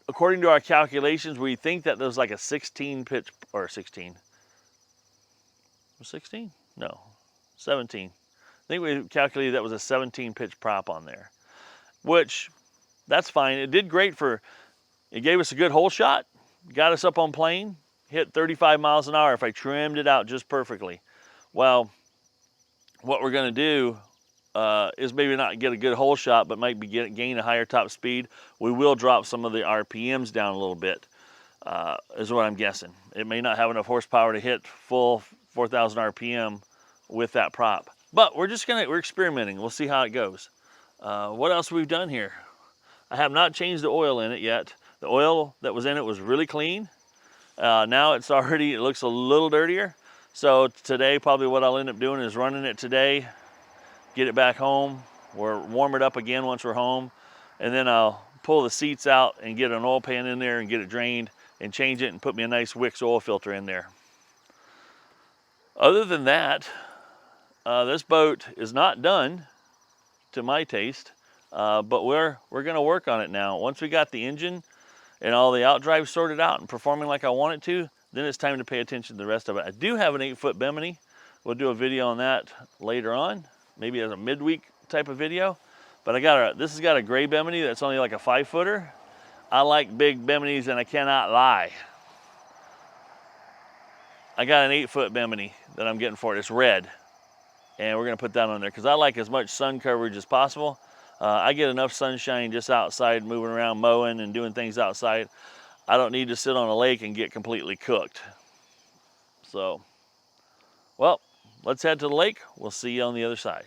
According to our calculations, we think that there's like a 16 pitch, or 16. 16? No, 17. I think we calculated that was a 17 pitch prop on there, which that's fine. It did great it gave us a good hole shot, got us up on plane, hit 35 miles an hour if I trimmed it out just perfectly. Well, what we're gonna do is maybe not get a good hole shot, but might be gain a higher top speed. We will drop some of the RPMs down a little bit, is what I'm guessing. It may not have enough horsepower to hit full 4,000 RPM with that prop. But we're experimenting. We'll see how it goes. What else we've done here? I have not changed the oil in it yet. The oil that was in it was really clean. Now it looks a little dirtier. So today, probably what I'll end up doing is running it today, get it back home, warm it up again once we're home, and then I'll pull the seats out and get an oil pan in there and get it drained and change it and put me a nice Wix oil filter in there. Other than that, this boat is not done to my taste, but we're gonna work on it now. Once we got the engine and all the outdrive sorted out and performing like I want it to, then it's time to pay attention to the rest of it. I do have an 8-foot Bimini. We'll do a video on that later on, maybe as a midweek type of video. But this has got a gray Bimini that's only like a 5-footer. I like big Biminis and I cannot lie. I got an 8-foot Bimini that I'm getting for it. It's red. And we're gonna put that on there because I like as much sun coverage as possible. I get enough sunshine just outside, moving around, mowing and doing things outside. I don't need to sit on a lake and get completely cooked. So, well, let's head to the lake. We'll see you on the other side.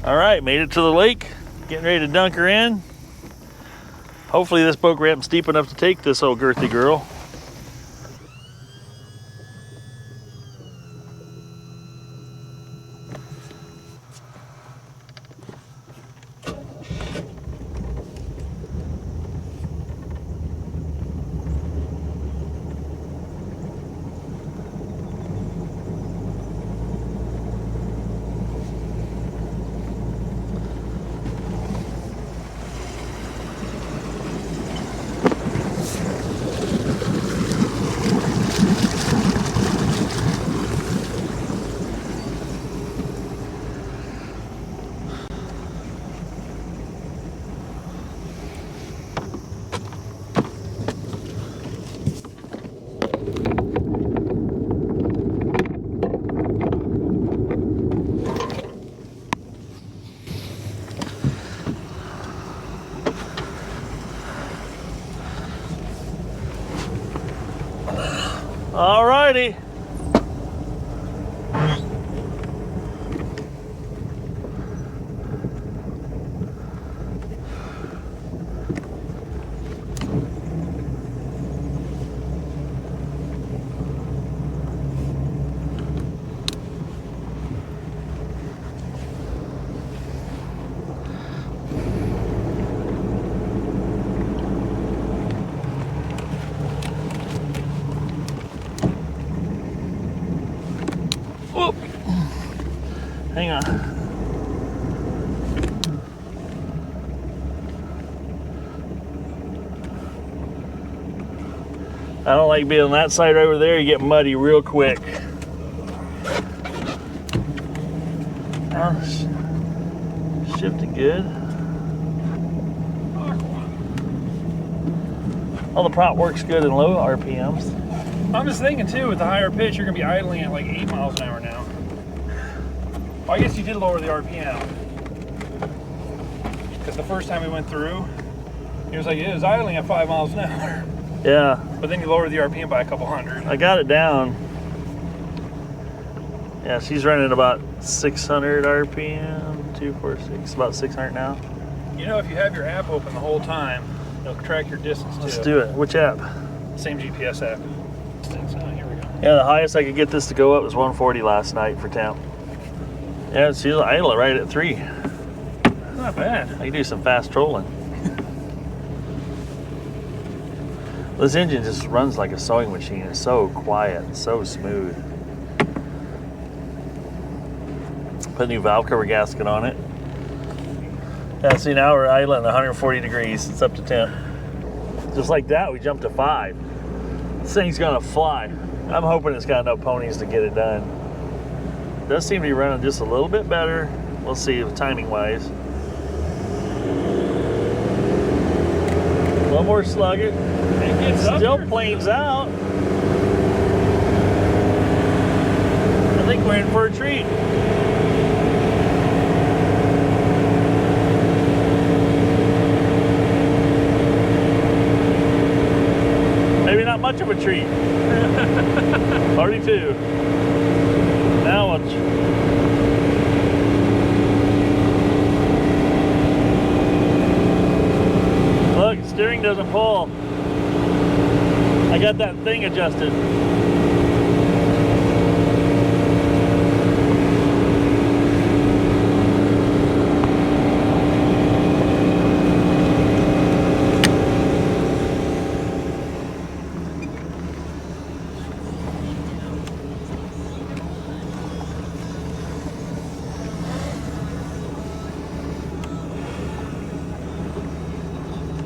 All right, made it to the lake. Getting ready to dunk her in. Hopefully this boat ramp's deep enough to take this old girthy girl. All righty. Whoop. Hang on. I don't like being on that side over there. You get muddy real quick. Shifted good. Well, the prop works good in low RPMs. I'm just thinking too, with the higher pitch, you're gonna be idling at like 8 miles an hour now. Well, I guess you did lower the RPM. Because the first time we went through, it was idling at 5 miles an hour. Yeah. But then you lowered the RPM by a couple hundred. I got it down. Yeah, she's running about 600 RPM, 246, about 600 now. You know, if you have your app open the whole time, it'll track your distance too. Let's do it. Which app? Same GPS app. Here we go. Yeah, the highest I could get this to go up was 140 last night for temp. Yeah, she's idle right at 3. Not bad. I can do some fast trolling. This engine just runs like a sewing machine. It's so quiet, so smooth. Put a new valve cover gasket on it. Yeah, see now we're idling 140 degrees. It's up to 10. Just like that, we jumped to 5. This thing's gonna fly. I'm hoping it's got enough ponies to get it done. It does seem to be running just a little bit better. We'll see timing wise. A little more sluggish. It still planes out. I think we're in for a treat. Maybe not much of a treat. 42. Now watch. Look, steering doesn't pull. I got that thing adjusted.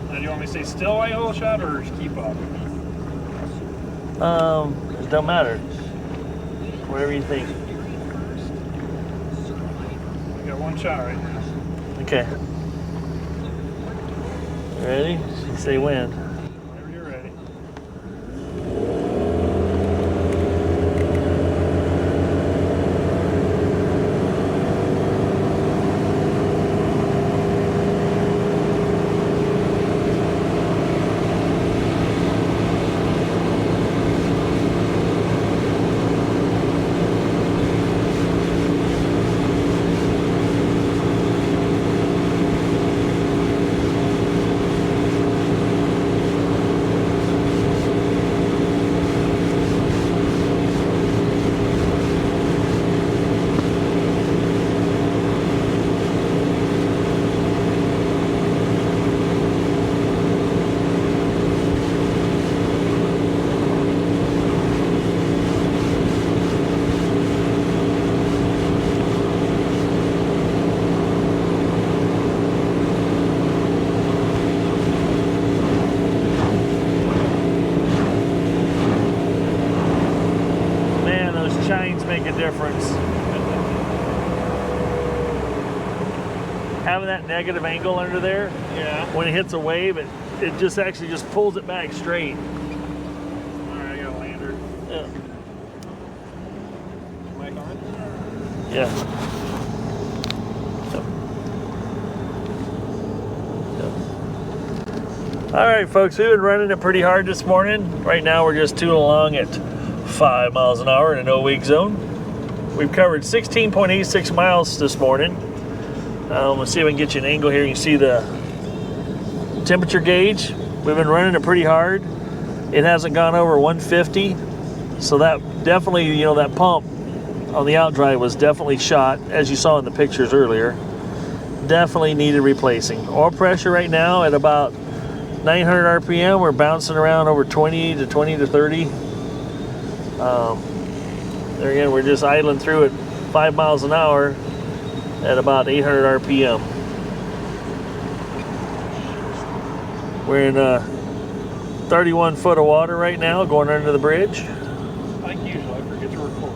Now, do you want me to stay still while you hold a shot or just keep up? It don't matter. Whatever you think. We got one shot right now. Okay. Ready? She say when. Whenever you're ready. big difference. Having that negative angle under there, Yeah. when it hits a wave, it just actually just pulls it back straight. Alright, I got a lander. Yeah. Mic on? Yeah. All right, folks, we've been running it pretty hard this morning. Right now, we're just tooling along at 5 miles an hour in a no-wake zone. We've covered 16.86 miles this morning. Let's see if I can get you an angle here. You can see the temperature gauge. We've been running it pretty hard. It hasn't gone over 150, so that definitely, you know, that pump on the Outdrive was definitely shot, as you saw in the pictures earlier. Definitely needed replacing. Oil pressure right now at about 900 RPM. We're bouncing around over 20 to 30. There again, we're just idling through at 5 miles an hour at about 800 RPM. We're in 31 foot of water right now, going under the bridge. Like usual, I forget to record.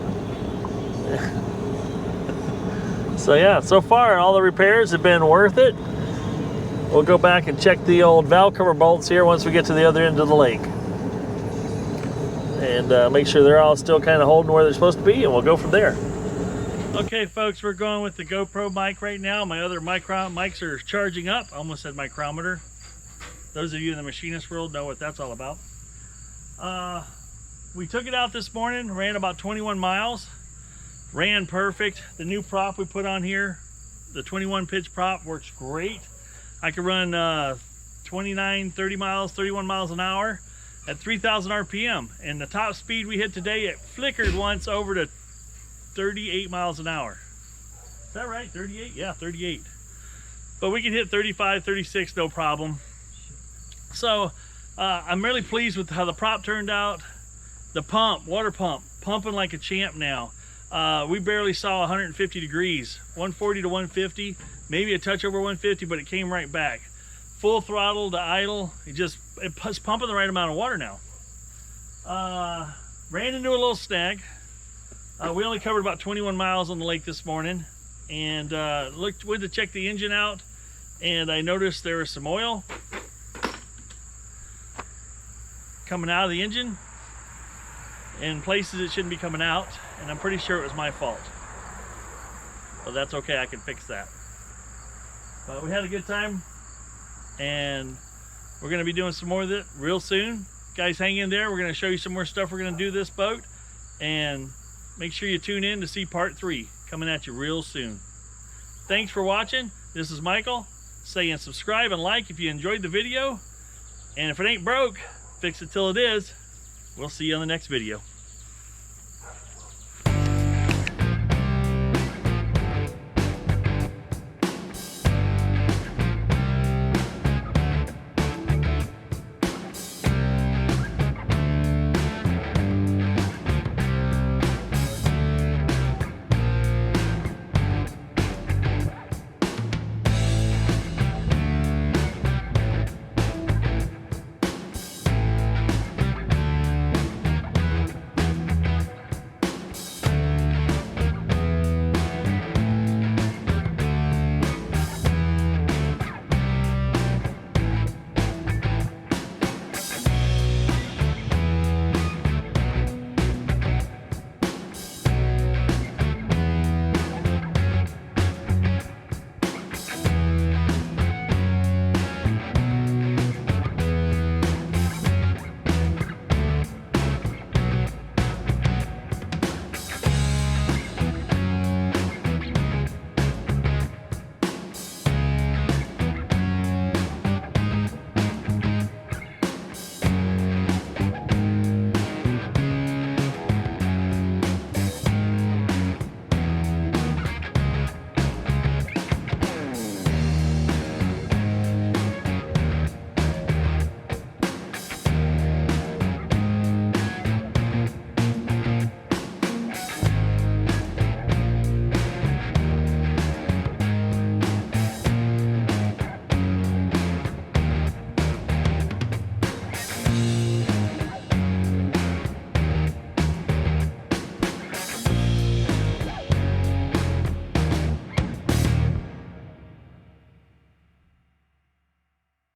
So yeah, so far all the repairs have been worth it. We'll go back and check the old valve cover bolts here once we get to the other end of the lake. And make sure they're all still kind of holding where they're supposed to be, and we'll go from there. Okay, folks, we're going with the GoPro mic right now. My other mics are charging up. I almost said micrometer. Those of you in the machinist world know what that's all about. We took it out this morning, ran about 21 miles. Ran perfect. The new prop we put on here, the 21 pitch prop, works great. I could run 29, 30 miles, 31 miles an hour at 3,000 RPM. And the top speed we hit today, it flickered once over to 38 miles an hour. Is that right? 38? Yeah, 38. But we can hit 35, 36, no problem. So I'm really pleased with how the prop turned out. The pump, water pump, pumping like a champ now. We barely saw 150 degrees, 140 to 150. Maybe a touch over 150, but it came right back. Full throttle to idle. It's pumping the right amount of water now. Ran into a little snag. We only covered about 21 miles on the lake this morning, and went to check the engine out, and I noticed there was some oil coming out of the engine in places it shouldn't be coming out, and I'm pretty sure it was my fault. But that's okay, I can fix that. But we had a good time, and we're going to be doing some more of it real soon. Guys, hang in there. We're going to show you some more stuff we're going to do this boat, and make sure you tune in to see part 3 coming at you real soon. Thanks for watching. This is Michael saying subscribe and like if you enjoyed the video, and if it ain't broke, fix it till it is. We'll see you on the next video.